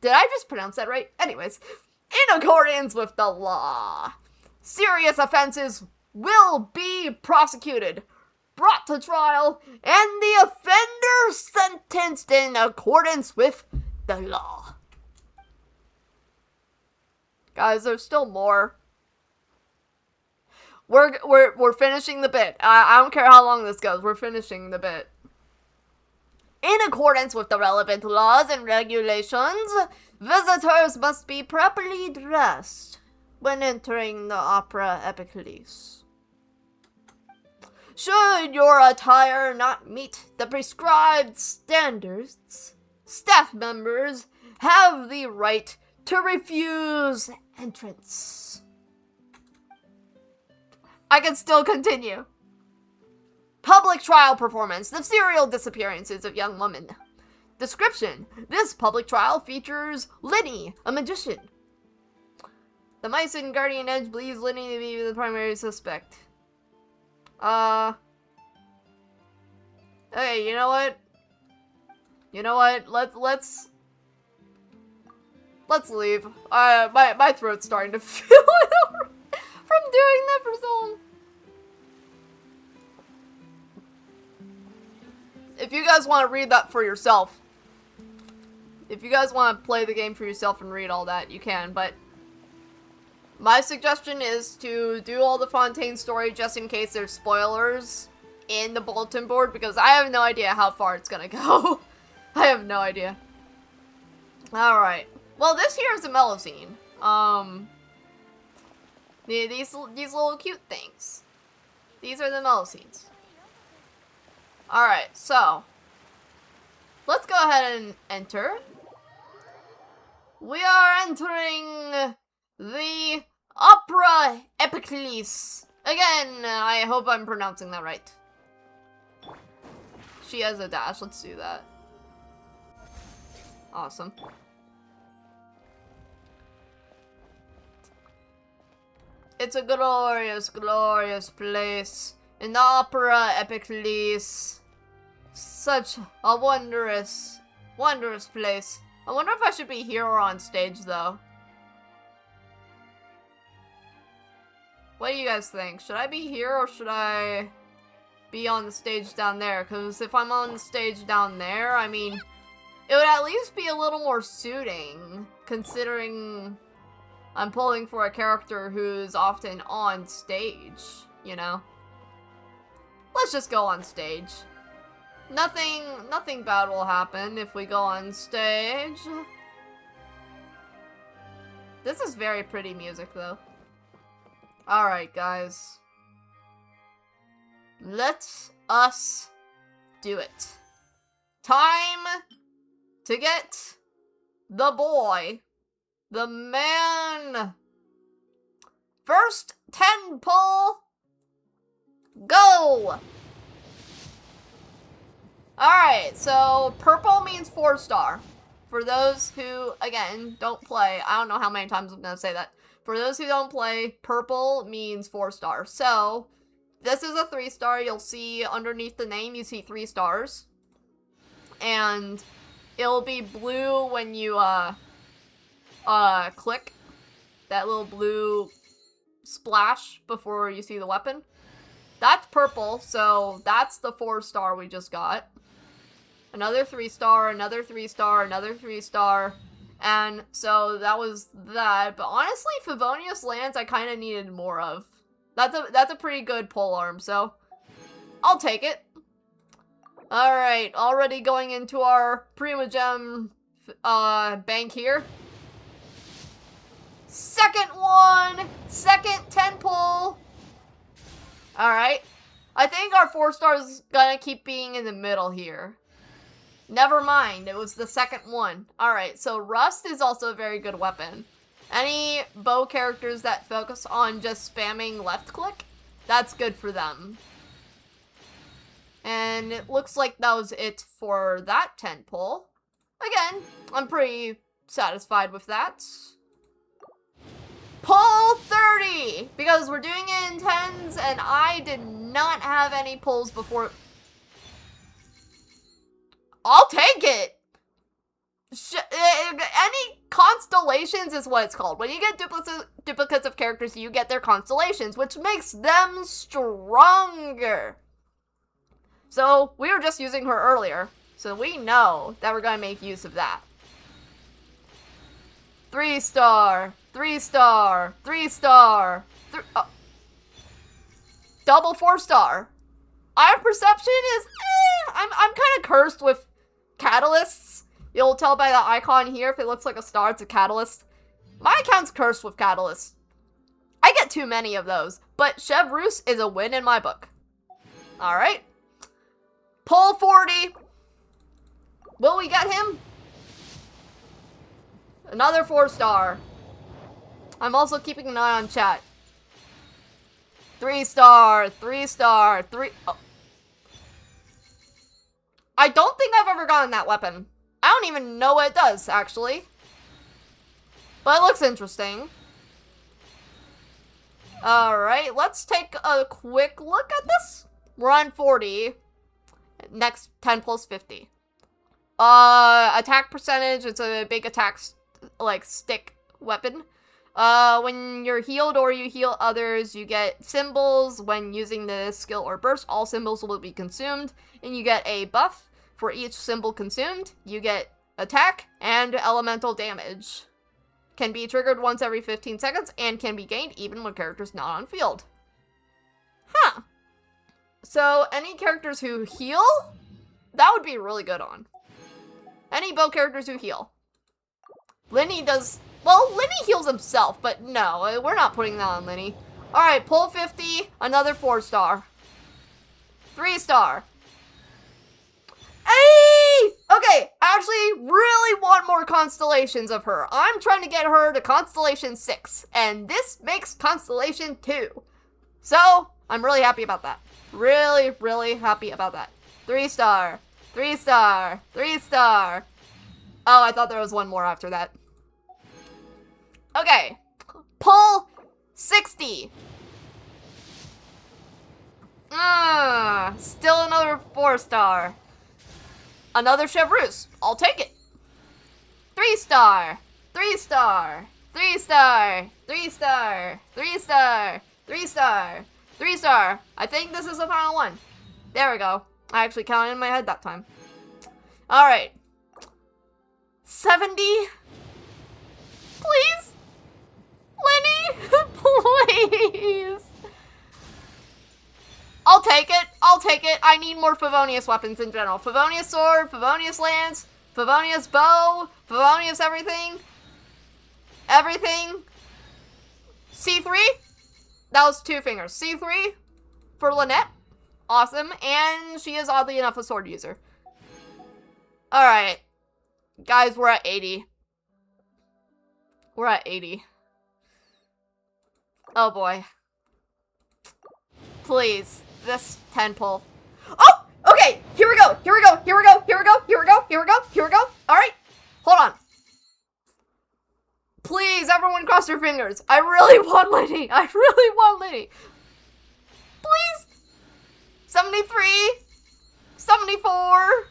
Did I just pronounce that right? Anyways, in accordance with the law, serious offenses will be prosecuted, brought to trial, and the offender sentenced in accordance with the law. Guys, there's still more. We're finishing the bit. I don't care how long this goes. We're finishing the bit. In accordance with the relevant laws and regulations, visitors must be properly dressed when entering the Opera Epiclese. Should your attire not meet the prescribed standards, staff members have the right to refuse entrance. I can still continue. Public trial performance, the serial disappearances of young women. Description, this public trial features LYNEY, a magician. The Mycen Gardiennage believes LYNEY to be the primary suspect. Hey, you know what? Let's leave. My throat's starting to feel it from doing that for so long. If you guys want to read that for yourself, if you guys want to play the game for yourself and read all that, you can, but my suggestion is to do all the Fontaine story just in case there's spoilers in the bulletin board, because I have no idea how far it's gonna go. I have no idea. Alright. Well, this here is a Melusine. These little cute things. These are the Melusines. Alright, so let's go ahead and enter. We are entering the Opera Epiclese. Again, I hope I'm pronouncing that right. She has a dash, let's do that. Awesome. It's a glorious, glorious place. In the Opera Epiclese. Such a wondrous, wondrous place. I wonder if I should be here or on stage, though. What do you guys think? Should I be here or should I be on the stage down there? Because if I'm on the stage down there, I mean, it would at least be a little more suiting, considering I'm pulling for a character who's often on stage, you know? Let's just go on stage. Nothing bad will happen if we go on stage. This is very pretty music, though. Alright, guys. Let us do it. Time to get the boy. The man. First 10 pull. Go! Alright, so purple means 4-star. For those who, again, don't play, I don't know how many times I'm gonna say that. For those who don't play, purple means 4-star. So, this is a 3-star. You'll see underneath the name, you see 3 stars. And it'll be blue when you, click that little blue splash before you see the weapon. That's purple, so that's the 4-star we just got. Another 3-star, another 3-star, another 3-star. And so that was that. But honestly, Favonius Lands I kind of needed more of. That's a pretty good pole arm, so I'll take it. Alright, already going into our Primogem bank here. Second one! Second 10 pull! Alright. I think our 4-star is gonna keep being in the middle here. Never mind, it was the second one. Alright, so Rust is also a very good weapon. Any bow characters that focus on just spamming left click, that's good for them. And it looks like that was it for that 10 pull. Again, I'm pretty satisfied with that. Pull 30! Because we're doing it in 10s, and I did not have any pulls before. I'll take it! Any constellations is what it's called. When you get duplicates of characters, you get their constellations, which makes them stronger. So, we were just using her earlier, so we know that we're gonna make use of that. 3-star, 3-star, 3-star, double 4-star. Our perception is, I'm kind of cursed with catalysts. You'll tell by the icon here, if it looks like a star, it's a catalyst. My account's cursed with catalysts. I get too many of those, but Chevreuse is a win in my book. Alright. Pull 40. Will we get him? Another 4-star. I'm also keeping an eye on chat. 3-star, 3-star, 3... Oh. I don't think I've ever gotten that weapon. I don't even know what it does, actually. But it looks interesting. Alright, let's take a quick look at this. We're on 40. Next 10 plus 50. Attack percentage, it's a big attack, stick weapon. When you're healed or you heal others, you get symbols. When using the skill or burst, all symbols will be consumed, and you get a buff. For each symbol consumed, you get attack and elemental damage. Can be triggered once every 15 seconds, and can be gained even when character's not on field. Huh. So, any characters who heal, that would be really good on. Any bow characters who heal. LYNEY does... Well, LYNEY heals himself, but no, we're not putting that on LYNEY. Alright, pull 50, another 4-star. 3-star. Hey! Okay, I actually really want more constellations of her. I'm trying to get her to Constellation 6, and this makes Constellation 2. So, I'm really happy about that. Really, really happy about that. 3-star, 3-star, 3-star. Oh, I thought there was one more after that. Okay, pull 60. Still another 4-star. Another Chevreuse. I'll take it. 3-star, 3-star, 3-star, 3-star, 3-star, 3-star, 3-star. I think this is the final one. There we go. I actually counted in my head that time. Alright. 70. Please? LYNEY? Please? I'll take it. I'll take it. I need more Favonius weapons in general. Favonius sword, Favonius lance, Favonius bow, Favonius everything. Everything. C3? That was 2 fingers. C3 for Lynette. Awesome. And she is oddly enough a sword user. Alright. Guys, we're at 80. We're at 80. Oh boy. Please. This 10 pull. Oh! Okay! Here we go! Here we go! Here we go! Here we go! Here we go! Here we go! Here we go! Alright! Hold on. Please, everyone cross your fingers. I really want LYNEY. I really want LYNEY. Please! 73. 74.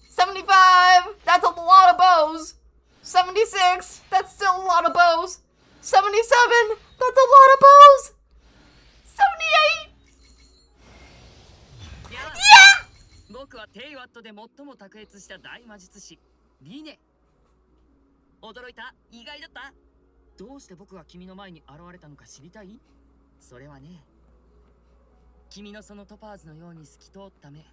75. That's a lot of bows. 76. That's still a lot of bows. 77. That's a lot of bows. 78. Yeah! 僕はテイワットで最も卓越した大魔術師リネ。驚いた？意外だった？どうして僕が君の前に現れたのか知りたい？それはね、君のそのトパーズのように透き通った目、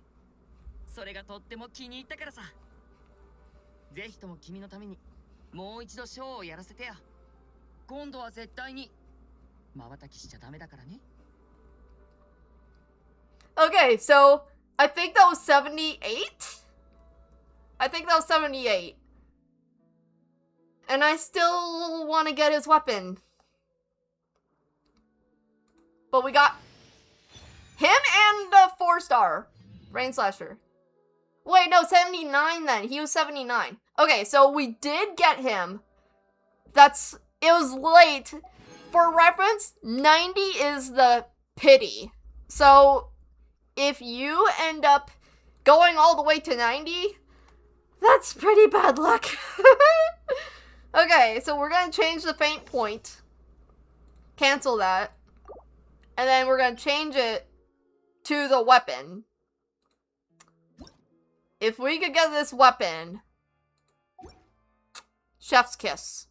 それがとっても気に入ったからさ。ぜひとも君のためにもう一度ショーをやらせてよ。今度は絶対に瞬きしちゃダメだからね。Okay, so I think that was 78? I think that was 78. And I still want to get his weapon. But we got him and the 4-star Rain Slasher. Wait, no, 79 then. He was 79. Okay, so we did get him. It was late. For reference, 90 is the pity. So if you end up going all the way to 90, that's pretty bad luck. Okay, so we're gonna change the faint point. Cancel that. And then we're gonna change it to the weapon. If we could get this weapon, chef's kiss.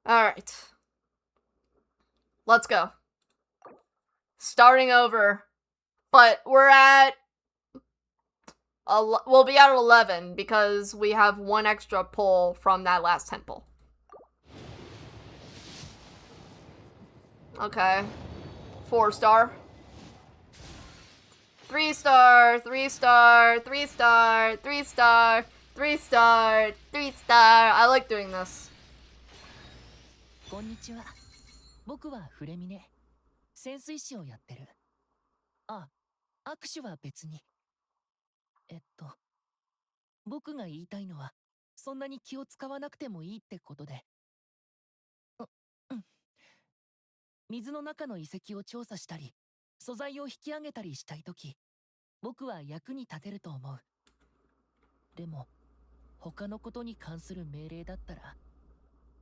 Alright. Let's go. Starting over. But we're at... we'll be at 11 because we have one extra pull from that last 10 pull. Okay. 4-star. 3-star, 3-star, 3-star, 3-star, 3-star, 3-star. I like doing this. こんにちは。僕はフレミネ。潜水士をやってる。あ、握手は別に。僕が言いたいのは、そんなに気を使わなくてもいいってことで。水の中の遺跡を調査したり、素材を引き上げたりしたいとき、僕は役に立てると思う。でも、他のことに関する命令だったら、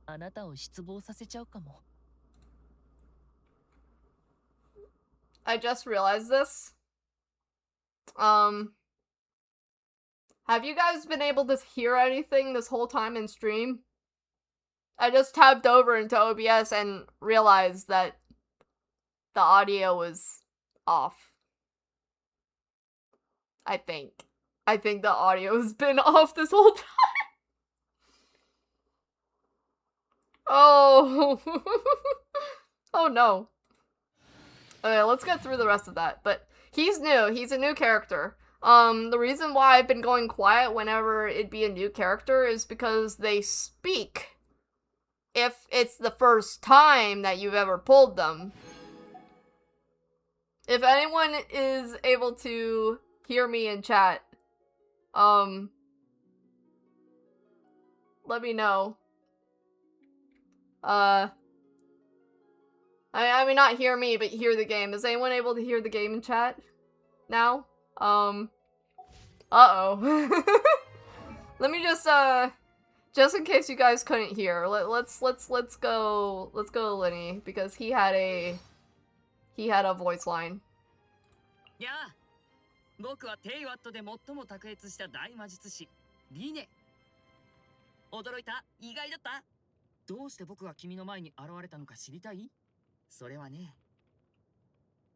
あなたを失望させちゃうかも。I just realized this. Have you guys been able to hear anything this whole time in stream? I just tabbed over into OBS and realized that the audio was off. I think the audio has been off this whole time. Oh. Oh no. Okay, let's get through the rest of that. But he's new. He's a new character. The reason why I've been going quiet whenever it'd be a new character is because they speak if it's the first time that you've ever pulled them. If anyone is able to hear me in chat, let me know. I mean, not hear me, but hear the game. Is anyone able to hear the game in chat now? Uh-oh. Let me just in case you guys couldn't hear, let's go LYNEY, because he had a voice line. やあ、僕はテイワットで最も卓越した大魔術師リネ。驚いた？意外だった？どうして僕が君の前に現れたのか知りたい？それはね、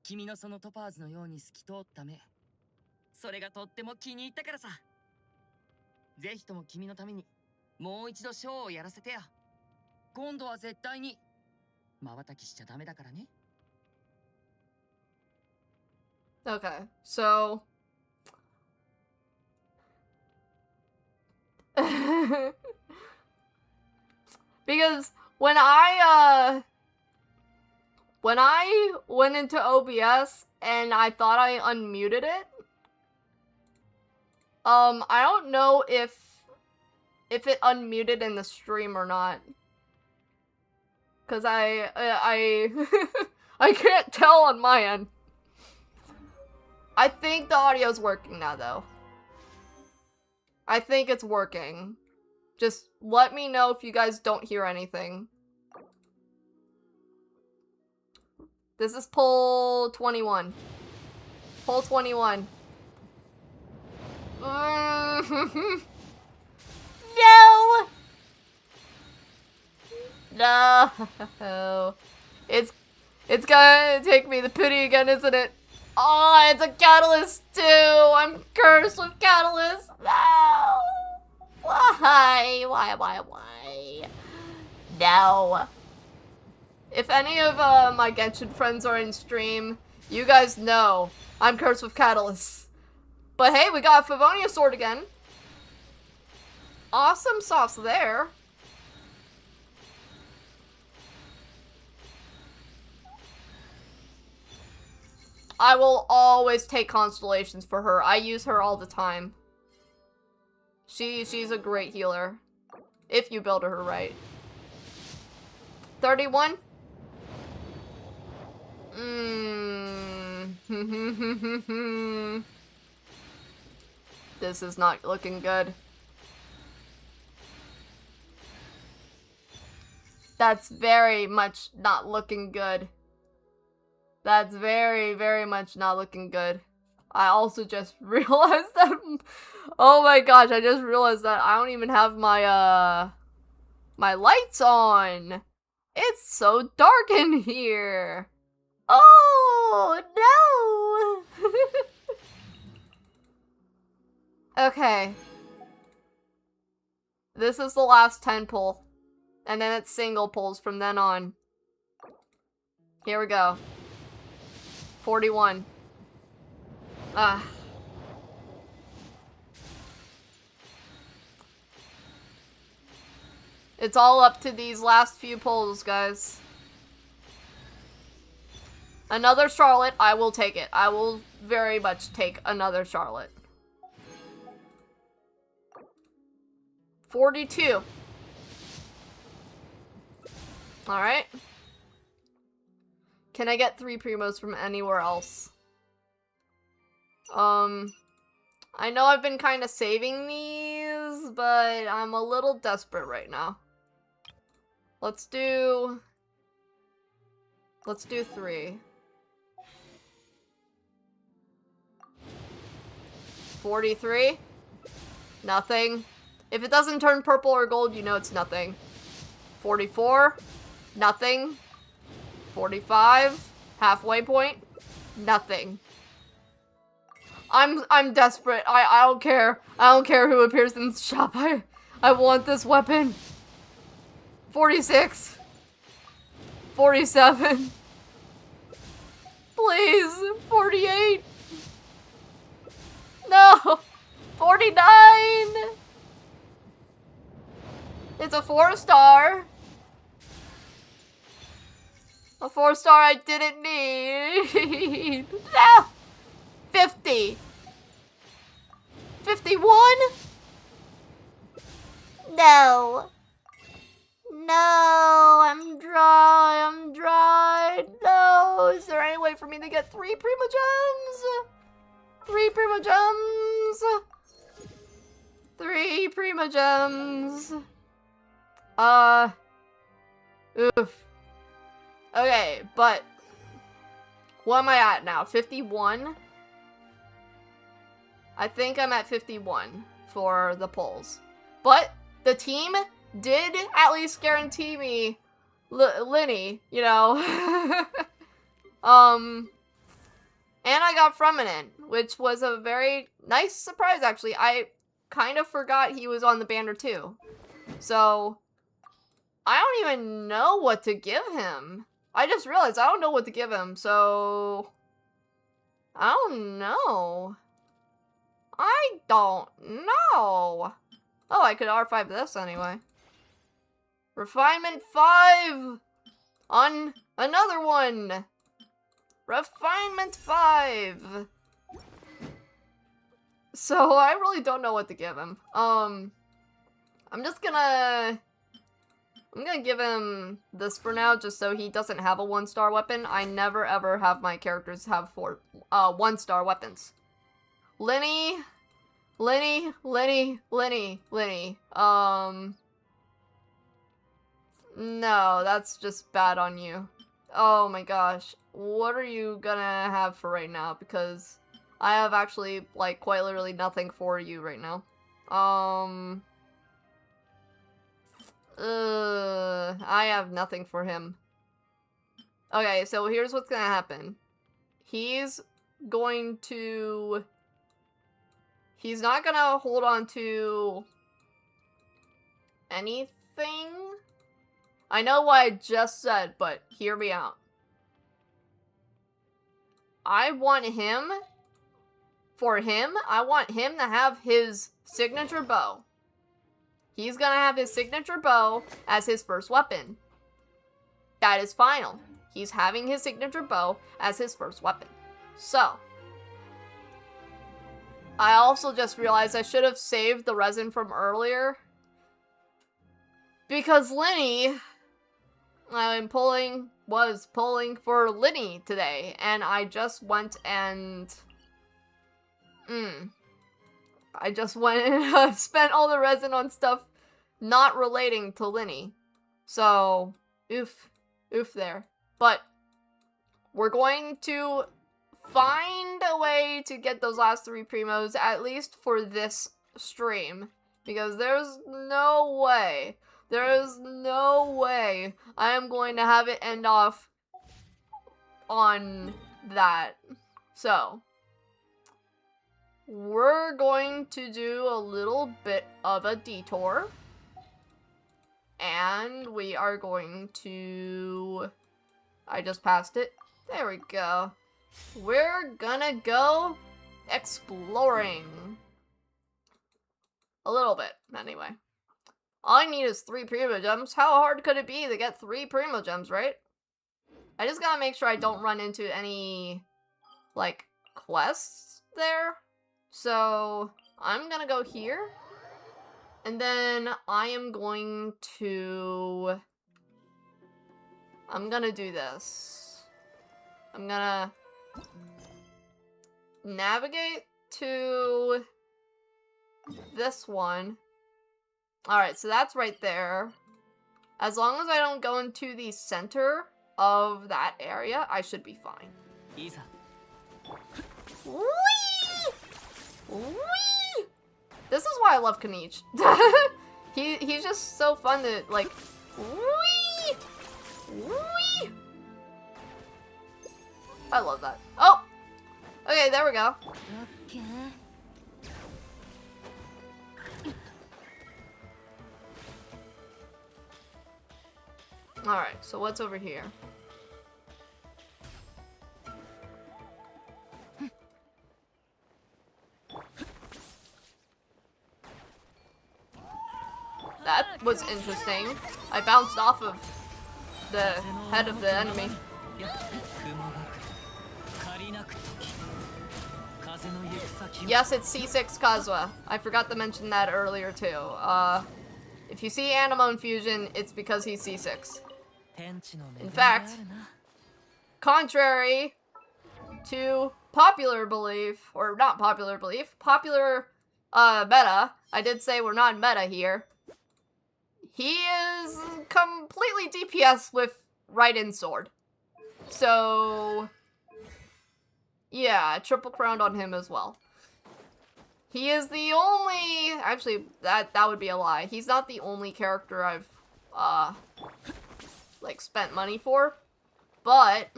君のそのトパーズのように透き通った目、それがとっても気に入ったからさ。ぜひとも君のためにもう一度ショーをやらせてよ。今度は絶対に瞬きしちゃダメだからね。Okay, so Because when I went into OBS and I thought I unmuted it, I don't know if it unmuted in the stream or not. Cause I I can't tell on my end. I think the audio's working now, though. I think it's working. Just let me know if you guys don't hear anything. This is poll 21. Poll 21. No! No! It's gonna take me the pity again, isn't it? Oh, it's a catalyst too! I'm cursed with catalyst! No! Why? Why? No! If any of my Genshin friends are in stream, you guys know I'm cursed with catalyst. But hey, we got a Favonia sword again. Awesome sauce there. I will always take constellations for her. I use her all the time. She's a great healer. If you build her right. 31? This is not looking good. That's very much not looking good. That's very, very much not looking good. I also just realized that... Oh my gosh, I just realized that I don't even have my, my lights on. It's so dark in here. Oh, no. Okay. This is the last 10 pull. And then it's single pulls from then on. Here we go. 41. It's all up to these last few pulls, guys. Another Charlotte, I will take it. I will very much take another Charlotte. 42. Alright. Can I get 3 primos from anywhere else? I know I've been kind of saving these, but I'm a little desperate right now. Let's do 3. 43? Nothing. If it doesn't turn purple or gold, you know it's nothing. 44? Nothing. 45? Halfway point? Nothing. I'm desperate. I don't care. I don't care who appears in the shop. I want this weapon. 46. 47. Please. 48. No. 49. It's a 4-star. A 4-star I didn't need. No. 50. 51? No. No, I'm dry. No, is there any way for me to get 3 Primogems? 3 Primogems. 3 Primogems. Oof. Okay, but what am I at now? 51? I think I'm at 51 for the polls. But the team did at least guarantee me LYNEY, you know. And I got Feminine, which was a very nice surprise, actually. I kind of forgot he was on the banner, too. So, I don't even know what to give him. I just realized I don't know what to give him, so... I don't know. Oh, I could R5 this anyway. Refinement 5! On another one! Refinement 5! So, I really don't know what to give him. I'm gonna give him this for now, just so he doesn't have a 1-star weapon. I never ever have my characters have 1-star weapons. LYNEY. No, that's just bad on you. Oh my gosh. What are you gonna have for right now? Because I have actually, like, quite literally nothing for you right now. I have nothing for him. Okay, so here's what's gonna happen. He's not gonna hold on to anything. I know what I just said, but hear me out. I want him to have his signature bow. He's gonna have his signature bow as his first weapon. That is final. He's having his signature bow as his first weapon. So, I also just realized I should have saved the resin from earlier. Because LYNEY, was pulling for LYNEY today, and I just went and spent all the resin on stuff not relating to LYNEY. So, oof there. But we're going to find a way to get those last 3 primos, at least for this stream, because there's no way I am going to have it end off on that. So, we're going to do a little bit of a detour. And we are going to... I just passed it. There we go. We're gonna go exploring. A little bit, anyway. All I need is 3 Primo Gems. How hard could it be to get 3 Primo Gems, right? I just gotta make sure I don't run into any, like, quests there. So, I'm gonna go here. And then I am going to... I'm gonna do this. I'm gonna navigate to this one. Alright, so that's right there. As long as I don't go into the center of that area, I should be fine. Whee! Whee! This is why I love Kanich. He's just so fun to, like, whee! Whee! I love that. Oh! Okay, there we go. Okay. Alright, so what's over here? That was interesting. I bounced off of the head of the enemy. Yes, it's C6 Kazuha. I forgot to mention that earlier too. If you see Anemone Fusion, it's because he's C6. In fact, contrary to popular belief, or not popular belief, popular meta, I did say we're not meta here. He is completely DPS with right-in sword. So, yeah, triple crowned on him as well. He is the only... Actually, that would be a lie. He's not the only character I've, like, spent money for. But,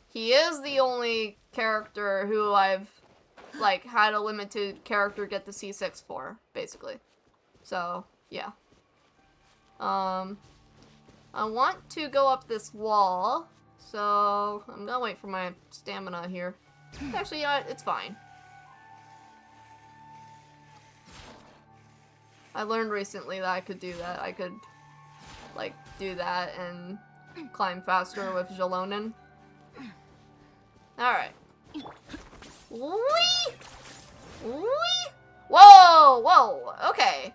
he is the only character who I've, like, had a limited character get the C6 for, basically. So, yeah. I want to go up this wall, so I'm gonna wait for my stamina here. Actually, it's fine. I learned recently that I could do that. I could, like, do that and climb faster with Jalonin. Alright. Whee! Whee! Whoa! Whoa! Okay.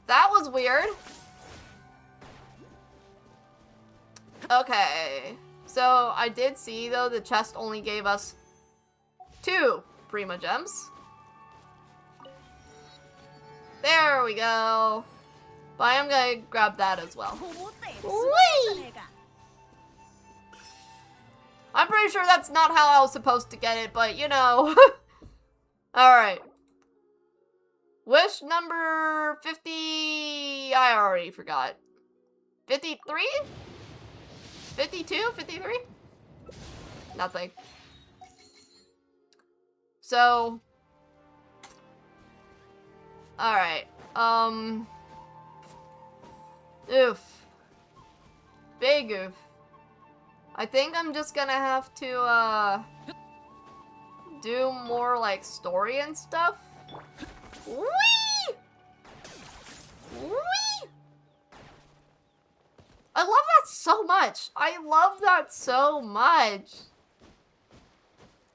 That was weird. Okay. So, I did see, though, the chest only gave us 2 Prima Gems. There we go. But I am gonna grab that as well. Whee! I'm pretty sure that's not how I was supposed to get it, but you know. Alright. Wish number 50... I already forgot. 53? 52? 53? Nothing. So... Alright. Oof. Big oof. I think I'm just gonna have to, do more, like, story and stuff. Whee! Whee! I love that so much. I love that so much.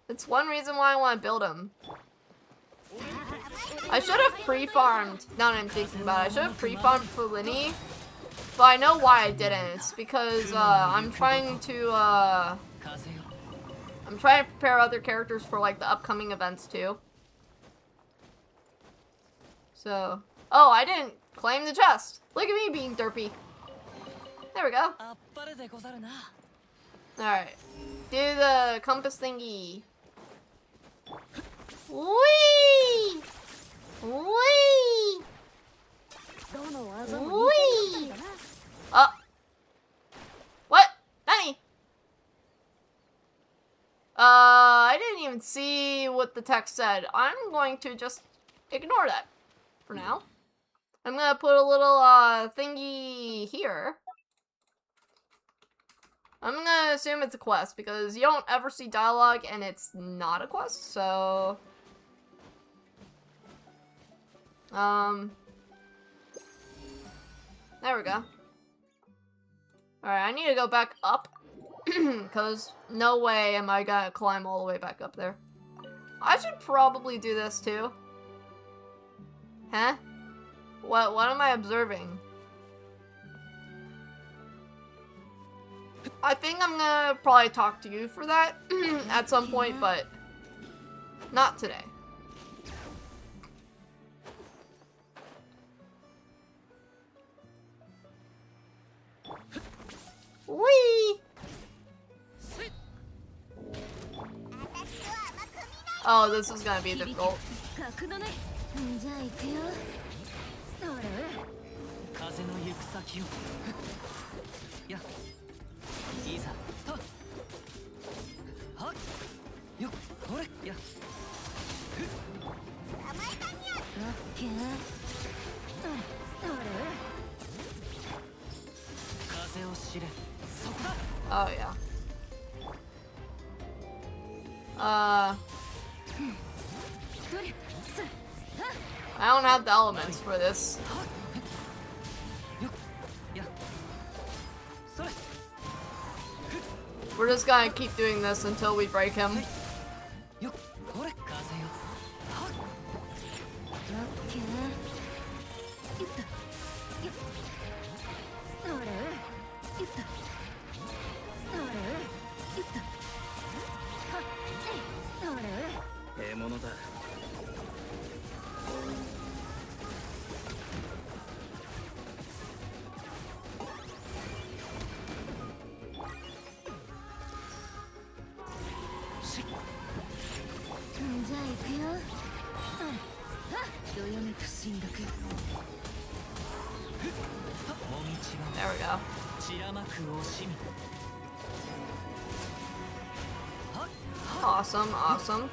It's one reason why I want to build him. I should have pre-farmed, now that I'm thinking about it, I should have pre-farmed for LYNEY, but I know why I didn't. It's because, I'm trying to prepare other characters for, like, the upcoming events, too. So, oh, I didn't claim the chest. Look at me being derpy. There we go. Alright. Do the compass thingy. Whee! Whee! Whee! What? Nani? I didn't even see what the text said. I'm going to just ignore that for now. I'm gonna put a little, thingy here. I'm gonna assume it's a quest because you don't ever see dialogue and it's not a quest, so... There we go. Alright, I need to go back up. Because no way am I gonna climb all the way back up there. I should probably do this too. Huh? What am I observing? I think I'm gonna probably talk to you for that at some point, but not today. Whee! Oh, this is gonna be difficult. Oh yeah. I don't have the elements for this. We're just gonna keep doing this until we break him. There we go. Awesome, awesome.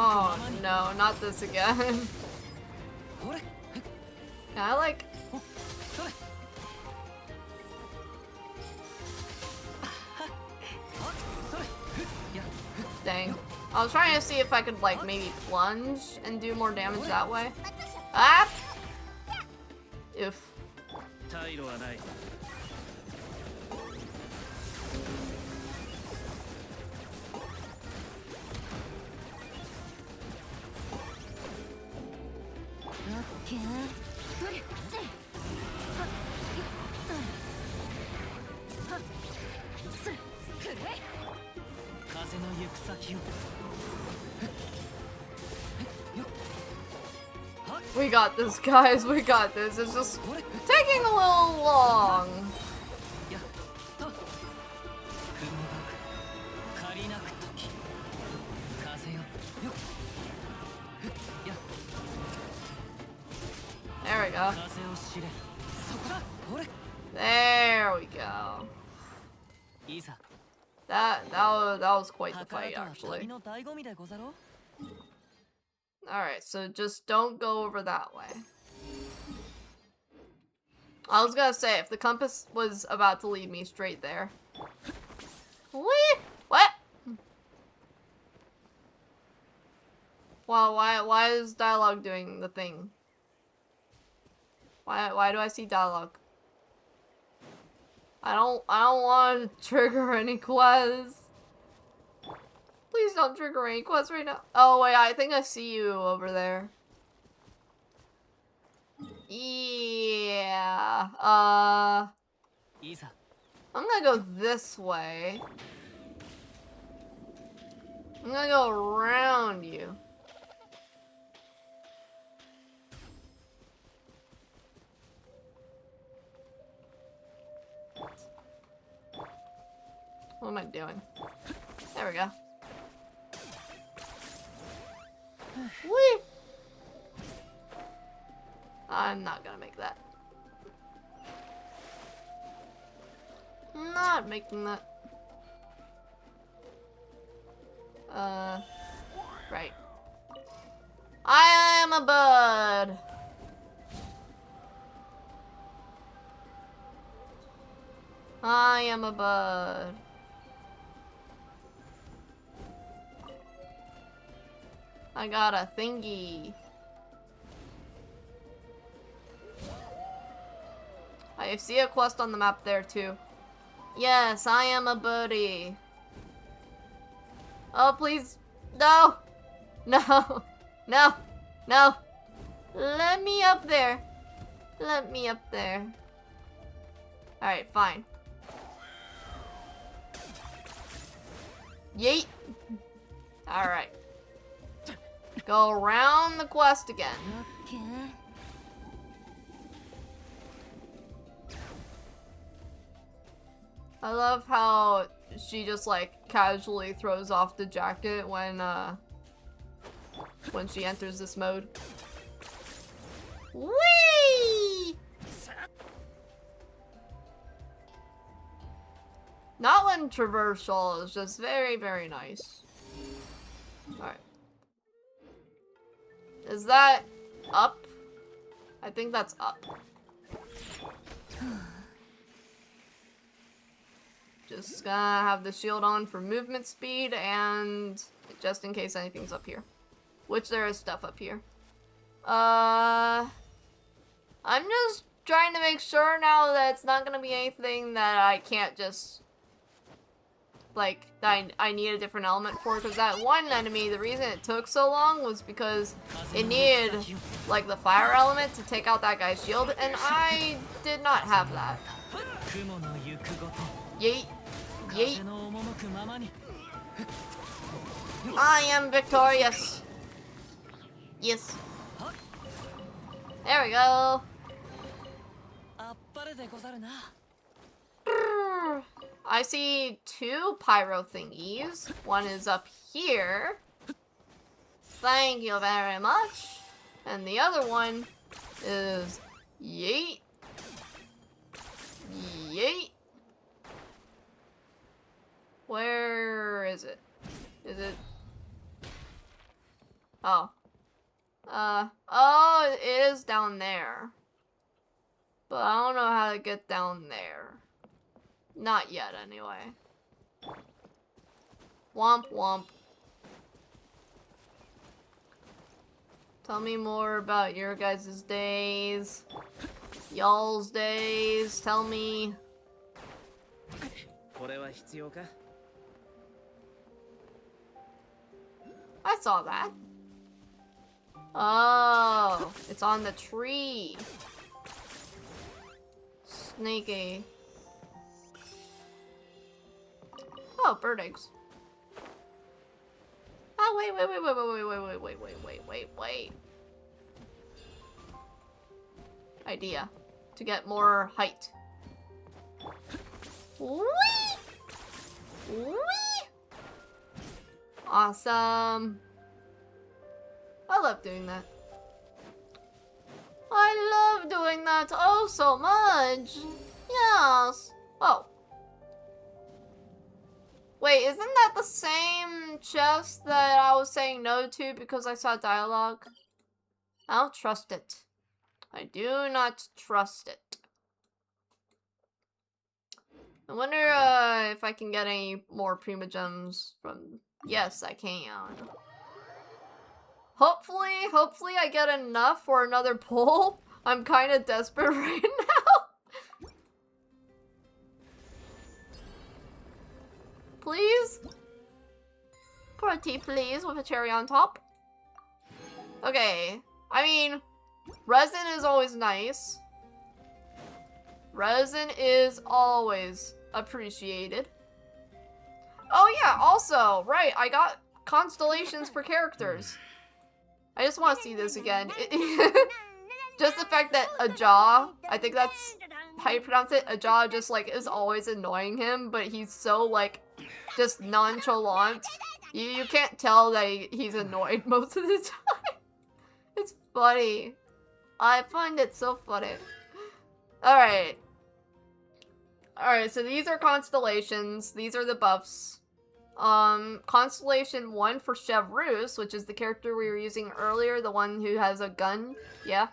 Oh no, not this again. Yeah, I like... Dang. I was trying to see if I could, like, maybe plunge and do more damage that way. Ah! Oof. We got this, guys. We got this. It's just taking a little long. There we go. There we go. That was quite the fight, actually. Alright, so just don't go over that way. I was gonna say, if the compass was about to lead me straight there. Whee! What? Well, why is dialogue doing the thing? Why do I see dialogue? I don't want to trigger any quests. Please don't trigger any quests right now. Oh wait, I think I see you over there. Yeah. I'm gonna go this way. I'm gonna go around you. What am I doing? There we go. Whee! I'm not gonna make that. Not making that. Right. I am a bud. I am a bud. I got a thingy. I see a quest on the map there too. Yes, I am a buddy. Oh, please. No. No. No. No. Let me up there. Let me up there. Alright, fine. Yeet. Alright. Go around the quest again. I love how she just like casually throws off the jacket when she enters this mode. Whee! Not when traversal is just very, very nice. Alright. Is that up? I think that's up. Just gonna have the shield on for movement speed and just in case anything's up here. Which there is stuff up here. I'm just trying to make sure now that it's not gonna be anything that I can't just like that I need a different element for, because that one enemy, the reason it took so long was because it needed like the fire element to take out that guy's shield, and I did not have that. Yeet. Yeet. I am victorious. Yes. There we go. I see two pyro thingies. One is up here. Thank you very much. And the other one is yeet. Yeet. Where is it? Is it? Oh. Oh, it is down there. But I don't know how to get down there. Not yet, anyway. Womp womp. Tell me more about your guys' days. Y'all's days. Tell me. I saw that. Oh, it's on the tree. Sneaky. Oh, bird eggs. Oh, wait. Idea. To get more height. Whee! Whee! Awesome. I love doing that. I love doing that oh so much. Yes. Oh. Wait, isn't that the same chest that I was saying no to because I saw dialogue? I don't trust it. I do not trust it. I wonder if I can get any more Prima Gems from... Yes, I can. Hopefully I get enough for another pull. I'm kind of desperate right now. Please? Pretty please, with a cherry on top. Okay. I mean, resin is always nice. Resin is always appreciated. Oh yeah, also, right, I got constellations for characters. I just want to see this again. Just the fact that Aja, I think that's how you pronounce it, Aja just like is always annoying him, but he's so like just nonchalant. You can't tell that he's annoyed most of the time. It's funny. I find it so funny. Alright. Alright, so these are constellations. These are the buffs. Constellation 1 for Chevreuse, which is the character we were using earlier, the one who has a gun. Yeah.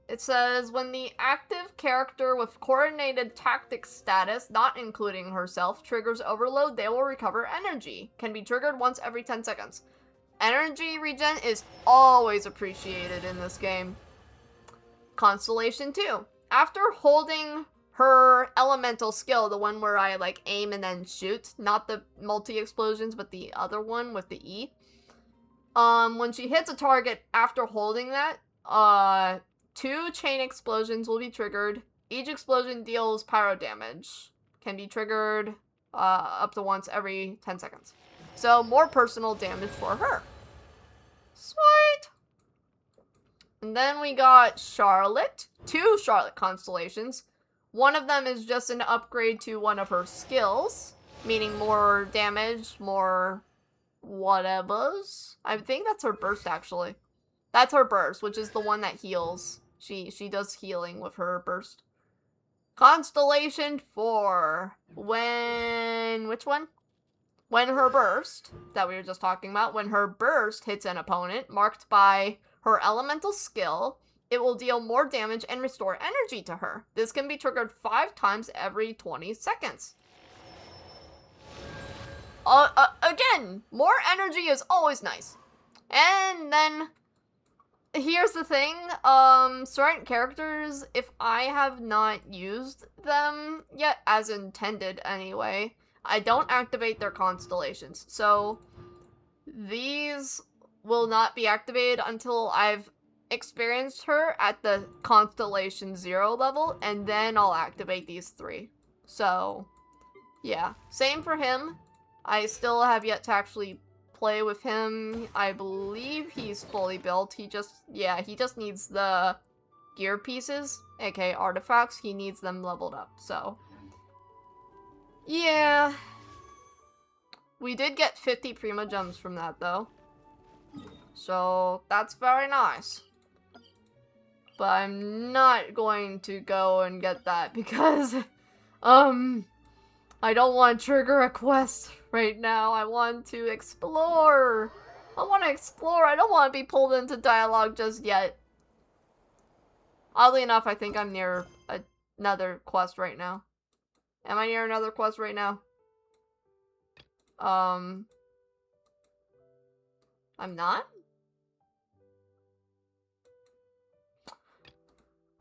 It says, when the active character with coordinated tactics status, not including herself, triggers overload, they will recover energy. Can be triggered once every 10 seconds. Energy regen is always appreciated in this game. Constellation 2. After holding her elemental skill, the one where I like aim and then shoot, not the multi-explosions, but the other one with the E. When she hits a target after holding that, 2 chain explosions will be triggered. Each explosion deals pyro damage. Can be triggered up to once every 10 seconds. So more personal damage for her. Sweet! And then we got Charlotte. 2 Charlotte constellations. One of them is just an upgrade to one of her skills, meaning more damage, more whatevers. I think that's her burst, actually. That's her burst, which is the one that heals. She does healing with her burst. Constellation 4. Which one? When her burst, that we were just talking about, when her burst hits an opponent marked by her elemental skill, it will deal more damage and restore energy to her. This can be triggered 5 times every 20 seconds. Again, more energy is always nice. And then, here's the thing, certain characters, if I have not used them yet, as intended anyway, I don't activate their constellations. So, these will not be activated until I've experienced her at the Constellation 0 level, and then I'll activate these 3. So, yeah. Same for him. I still have yet to actually play with him. I believe he's fully built. He just needs the gear pieces, aka artifacts. He needs them leveled up, so. Yeah. We did get 50 Prima Gems from that, though. So, that's very nice. But I'm not going to go and get that because, I don't want to trigger a quest right now. I want to explore. I don't want to be pulled into dialogue just yet. Oddly enough, I think I'm near another quest right now. Am I near another quest right now? I'm not?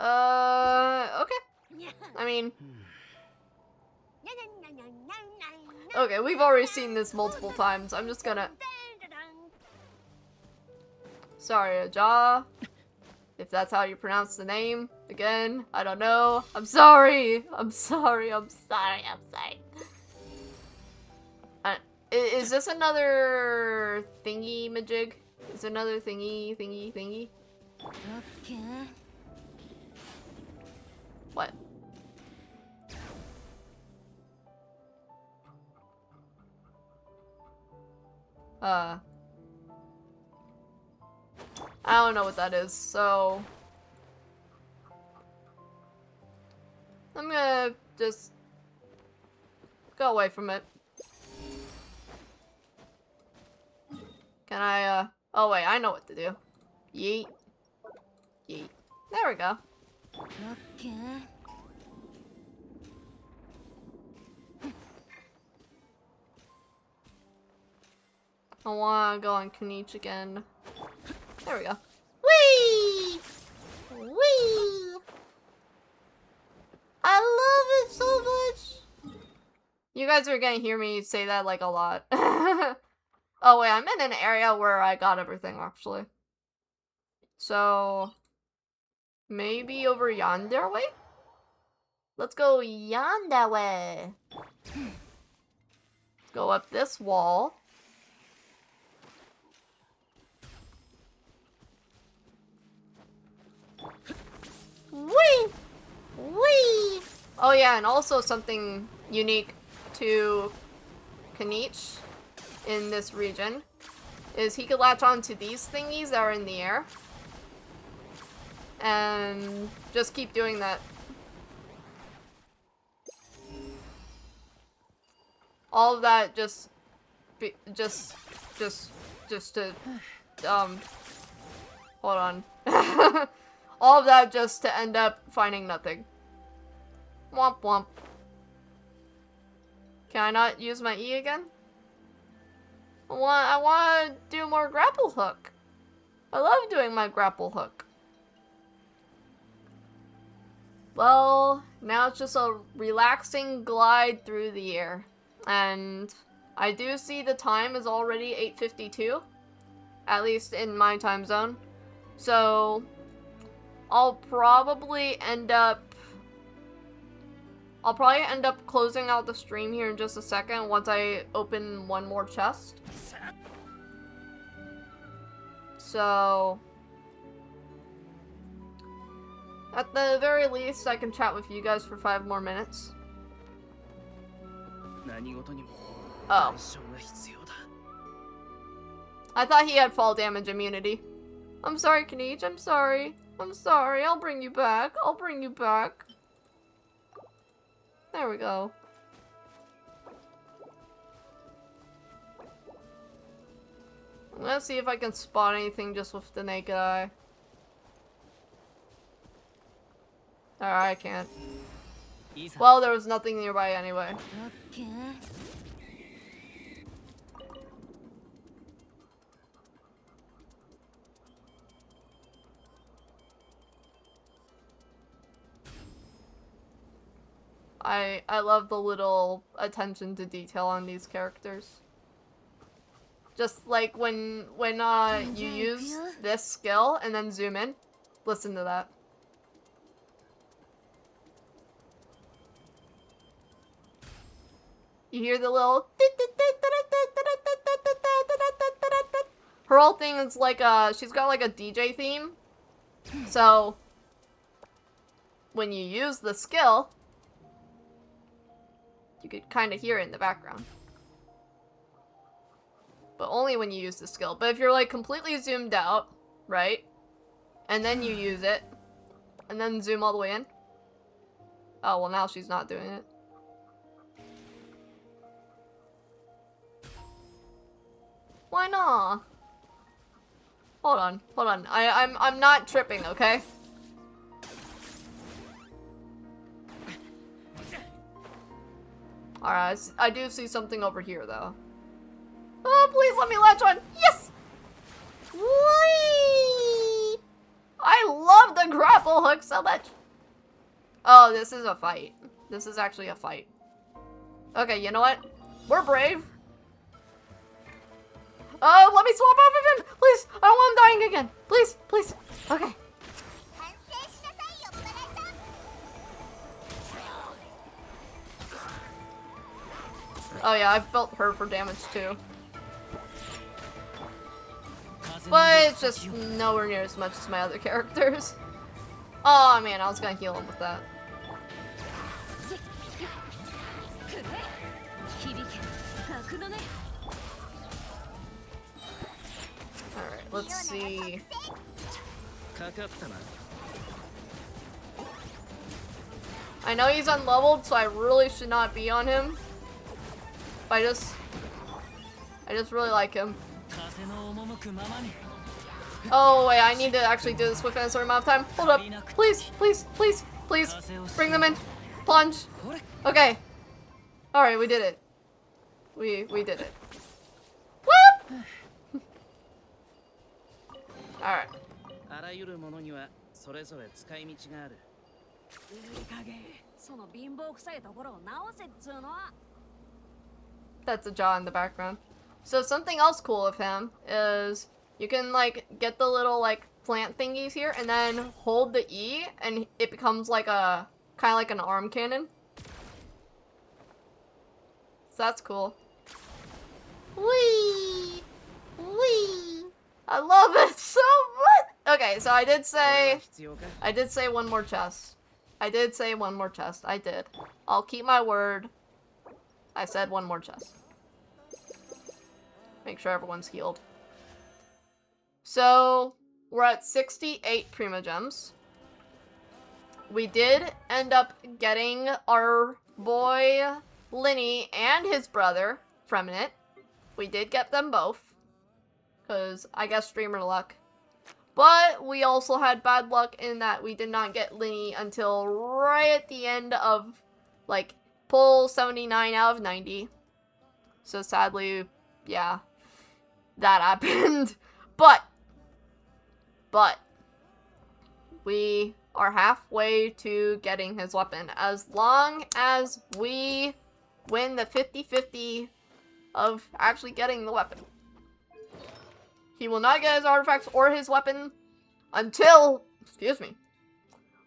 Okay. I mean... Okay, we've already seen this multiple times. I'm just gonna... Sorry, Aja. If that's how you pronounce the name. Again, I don't know. I'm sorry. I'm sorry. I'm sorry. I'm sorry. Is this another thingy-majig? Is it another thingy? Okay. What? I don't know what that is, so... I'm gonna just... go away from it. Can I, oh wait, I know what to do. Yeet. Yeet. There we go. Okay. I wanna go on Kanichi again. There we go. Whee! Whee! I love it so much! You guys are gonna hear me say that like a lot. Oh wait, I'm in an area where I got everything actually. So... maybe over yonder way? Let's go yonder way. Let's go up this wall. Whee! Whee! Oh yeah, and also something unique to Kanich in this region is he could latch onto these thingies that are in the air. And just keep doing that. All of that just to, hold on. All of that just to end up finding nothing. Womp womp. Can I not use my E again? I want to do more grapple hook. I love doing my grapple hook. Well, now it's just a relaxing glide through the air. And I do see the time is already 8:52. At least in my time zone. So, I'll probably end up closing out the stream here in just a second once I open one more chest. So, at the very least, I can chat with you guys for 5 more minutes. Oh. I thought he had fall damage immunity. I'm sorry, Kanich. I'm sorry. I'm sorry. I'll bring you back. I'll bring you back. There we go. Let's see if I can spot anything just with the naked eye. Alright, I can't. Well, there was nothing nearby anyway. Okay. I love the little attention to detail on these characters. Just like when you use this skill and then zoom in. Listen to that. You hear the little... Her whole thing is like she's got like a DJ theme. So, when you use the skill, you could kind of hear it in the background. But only when you use the skill. But if you're like completely zoomed out, right? And then you use it, and then zoom all the way in. Oh, well now she's not doing it. Why not? Hold on, hold on. I'm not tripping, okay? Alright, I do see something over here though. Oh, please let me latch on. Yes! Whee! I love the grapple full hook so much. Oh, this is a fight. This is actually a fight. Okay, you know what? We're brave. Oh, let me swap off of him! Please! I don't want him dying again! Please, please! Okay. Oh yeah, I've built her for damage too. But it's just nowhere near as much as my other characters. Oh man, I was gonna heal him with that. Alright, let's see. I know he's unleveled, so I really should not be on him. But I just really like him. Oh wait, I need to actually do this within a certain amount of time. Hold up. Please, please, please, please. Bring them in. Plunge. Okay. Alright, we did it. We did it. Whoop! Alright. That's a jaw in the background. So something else cool of him is you can like get the little like plant thingies here and then hold the E and it becomes like a kind of like an arm cannon. So that's cool. Whee! Whee! I love it so much! Okay, so I did say one more chest. I did say one more chest. I did. I'll keep my word. I said one more chest. Make sure everyone's healed. So, we're at 68 Prima Gems. We did end up getting our boy LYNEY and his brother from it. We did get them both. Because I guess streamer luck. But we also had bad luck in that we did not get LYNEY until right at the end of, like, pull 79 out of 90. So sadly, yeah, that happened. But, we are halfway to getting his weapon. As long as we win the 50-50 of actually getting the weapon. He will not get his artifacts or his weapon until,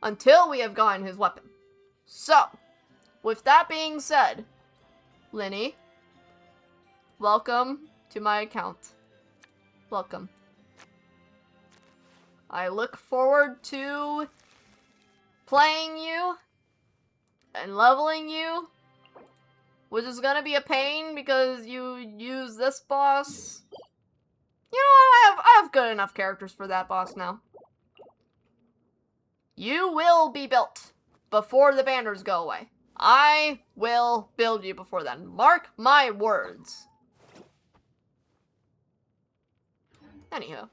until we have gotten his weapon. So, with that being said, LYNEY, welcome to my account. Welcome. I look forward to playing you and leveling you, which is gonna be a pain because you use this boss. You know, I have good enough characters for that boss now. You will be built before the banners go away. I will build you before then. Mark my words. Anywho.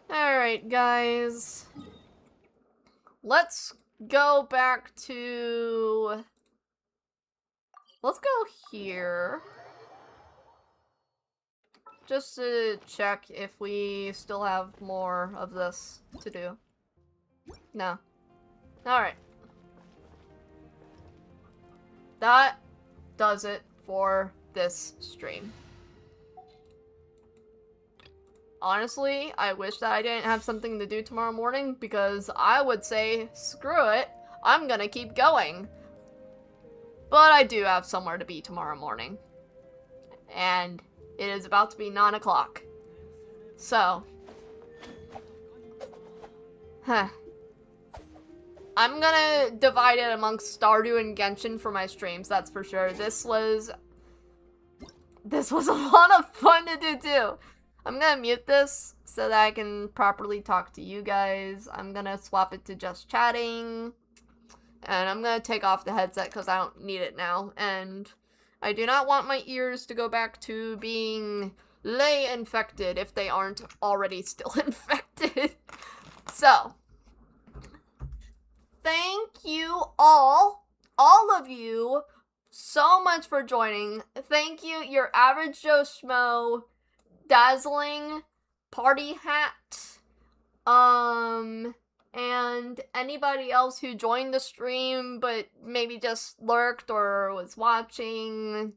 Alright, guys. Let's go back to... Let's go here. Just to check if we still have more of this to do. No. Alright. That does it for this stream. Honestly, I wish that I didn't have something to do tomorrow morning because I would say, screw it, I'm gonna keep going. But I do have somewhere to be tomorrow morning. And it is about to be 9 o'clock. So. I'm gonna divide it amongst Stardew and Genshin for my streams, that's for sure. This was a lot of fun to do too. I'm gonna mute this so that I can properly talk to you guys. I'm gonna swap it to just chatting. And I'm gonna take off the headset because I don't need it now. And I do not want my ears to go back to being lay infected if they aren't already still infected. So, thank you all of you, so much for joining. Thank you, your average Joe Schmo, Dazzling, Party Hat, and anybody else who joined the stream but maybe just lurked or was watching.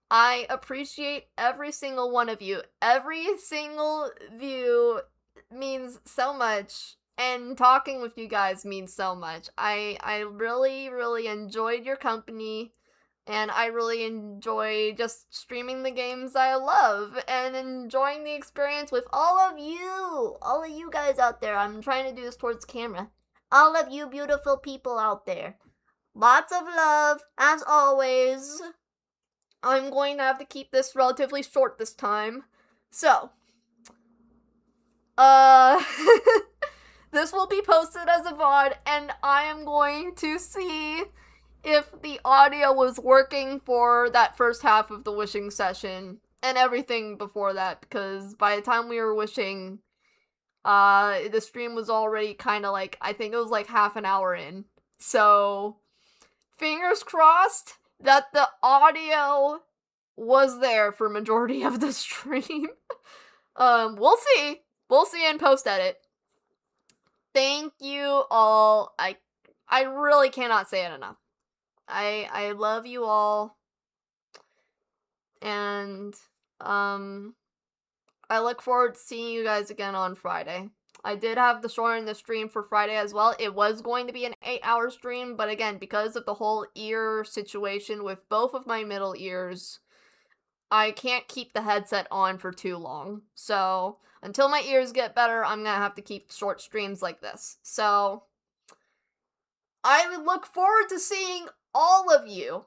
I appreciate every single one of you. Every single view means so much, and talking with you guys means so much. I really, really enjoyed your company, and I really enjoy just streaming the games I love and enjoying the experience with all of you guys out there. I'm trying to do this towards camera. All of you beautiful people out there. Lots of love, as always. I'm going to have to keep this relatively short this time. So, this will be posted as a VOD, and I am going to see if the audio was working for that first half of the wishing session and everything before that, because by the time we were wishing, the stream was already kind of like, I think it was like half an hour in. So, fingers crossed that the audio was there for majority of the stream. We'll see. We'll see in post-edit. Thank you all. I really cannot say it enough. I love you all. And, I look forward to seeing you guys again on Friday. I did have the short in the stream for Friday as well. It was going to be an 8-hour stream, but again, because of the whole ear situation with both of my middle ears, I can't keep the headset on for too long. So, until my ears get better, I'm gonna have to keep short streams like this. So, I would look forward to seeing all of you.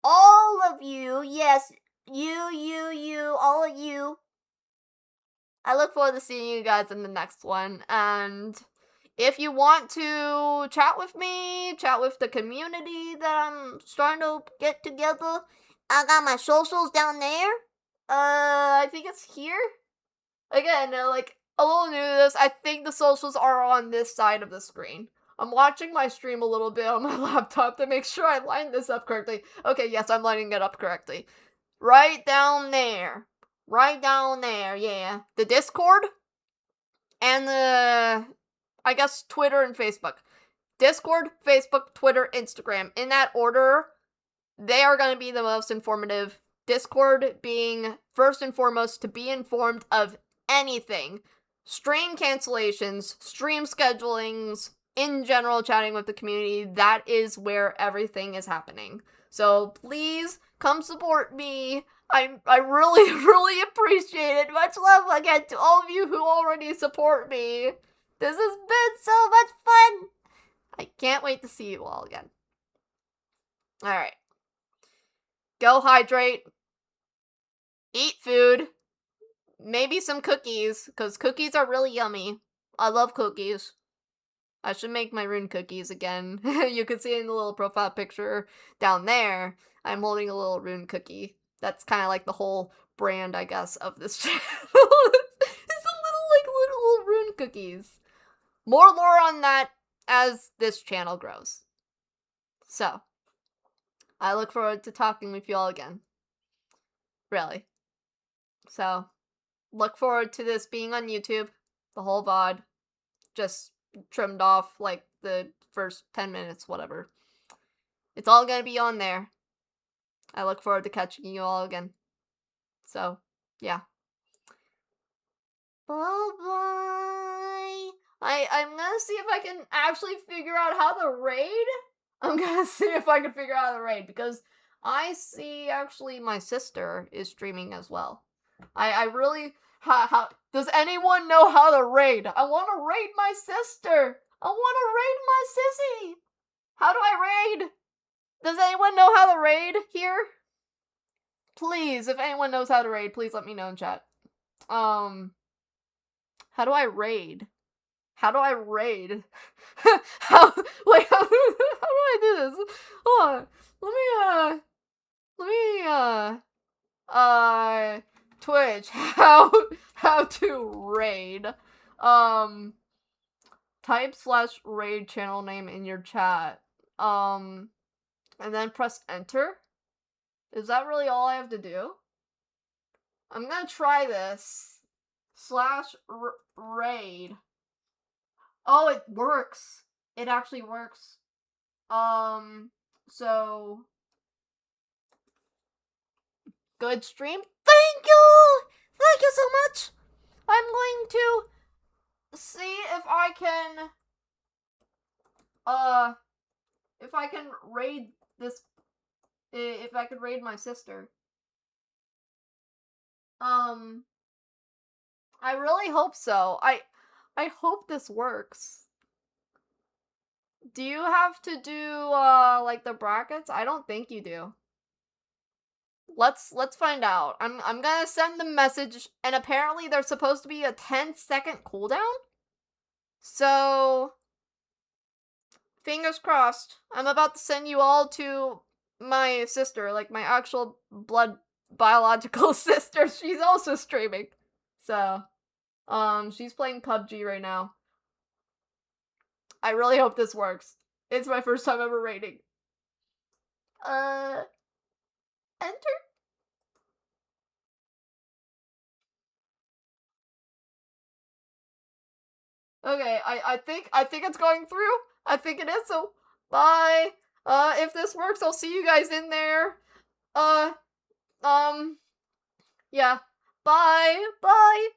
All of you, yes, you, all of you. I look forward to seeing you guys in the next one, and if you want to chat with me, chat with the community that I'm starting to get together, I got my socials down there. I think it's here. Again, like, a little new to this, I think the socials are on this side of the screen. I'm watching my stream a little bit on my laptop to make sure I line this up correctly. Okay, yes, I'm lining it up correctly. Right down there. Right down there, yeah. The Discord and the, I guess, Twitter and Facebook. Discord, Facebook, Twitter, Instagram. In that order, they are going to be the most informative. Discord being first and foremost to be informed of anything. Stream cancellations, stream schedulings, in general chatting with the community. That is where everything is happening. So please come support me. I really, really appreciate it. Much love again to all of you who already support me. This has been so much fun. I can't wait to see you all again. Alright. Go hydrate. Eat food. Maybe some cookies, because cookies are really yummy. I love cookies. I should make my rune cookies again. You can see in the little profile picture down there, I'm holding a little rune cookie. That's kind of like the whole brand, I guess, of this channel. It's a little rune cookies. More lore on that as this channel grows. So, I look forward to talking with you all again. Really. So, look forward to this being on YouTube. The whole VOD. Just trimmed off, like, the first 10 minutes, whatever. It's all gonna be on there. I look forward to catching you all again. So, yeah. Bye-bye. I'm gonna see if I can actually figure out how to raid. I'm gonna see if I can figure out how to raid, because I see, actually, my sister is streaming as well. I really... How does anyone know how to raid? I want to raid my sister. I want to raid my sissy. How do I raid? Does anyone know how to raid here? Please, if anyone knows how to raid, please let me know in chat. How do I raid? How do I raid? how do I do this? Hold on. Twitch, how to raid. Type /raid channel name in your chat. And then press enter. Is that really all I have to do? I'm gonna try this. /raid. Oh, it works. It actually works. So good stream. Thank you! Thank you so much! I'm going to see if I can raid this, if I could raid my sister. I really hope so. I hope this works. Do you have to do like the brackets? I don't think you do. Let's find out. I'm gonna send the message, and apparently there's supposed to be a 10-second cooldown. So fingers crossed. I'm about to send you all to my sister, like my actual blood biological sister. She's also streaming. So she's playing PUBG right now. I really hope this works. It's my first time ever raiding. Enter? Okay, I think it's going through. I think it is, so bye. If this works, I'll see you guys in there. Yeah. Bye. Bye.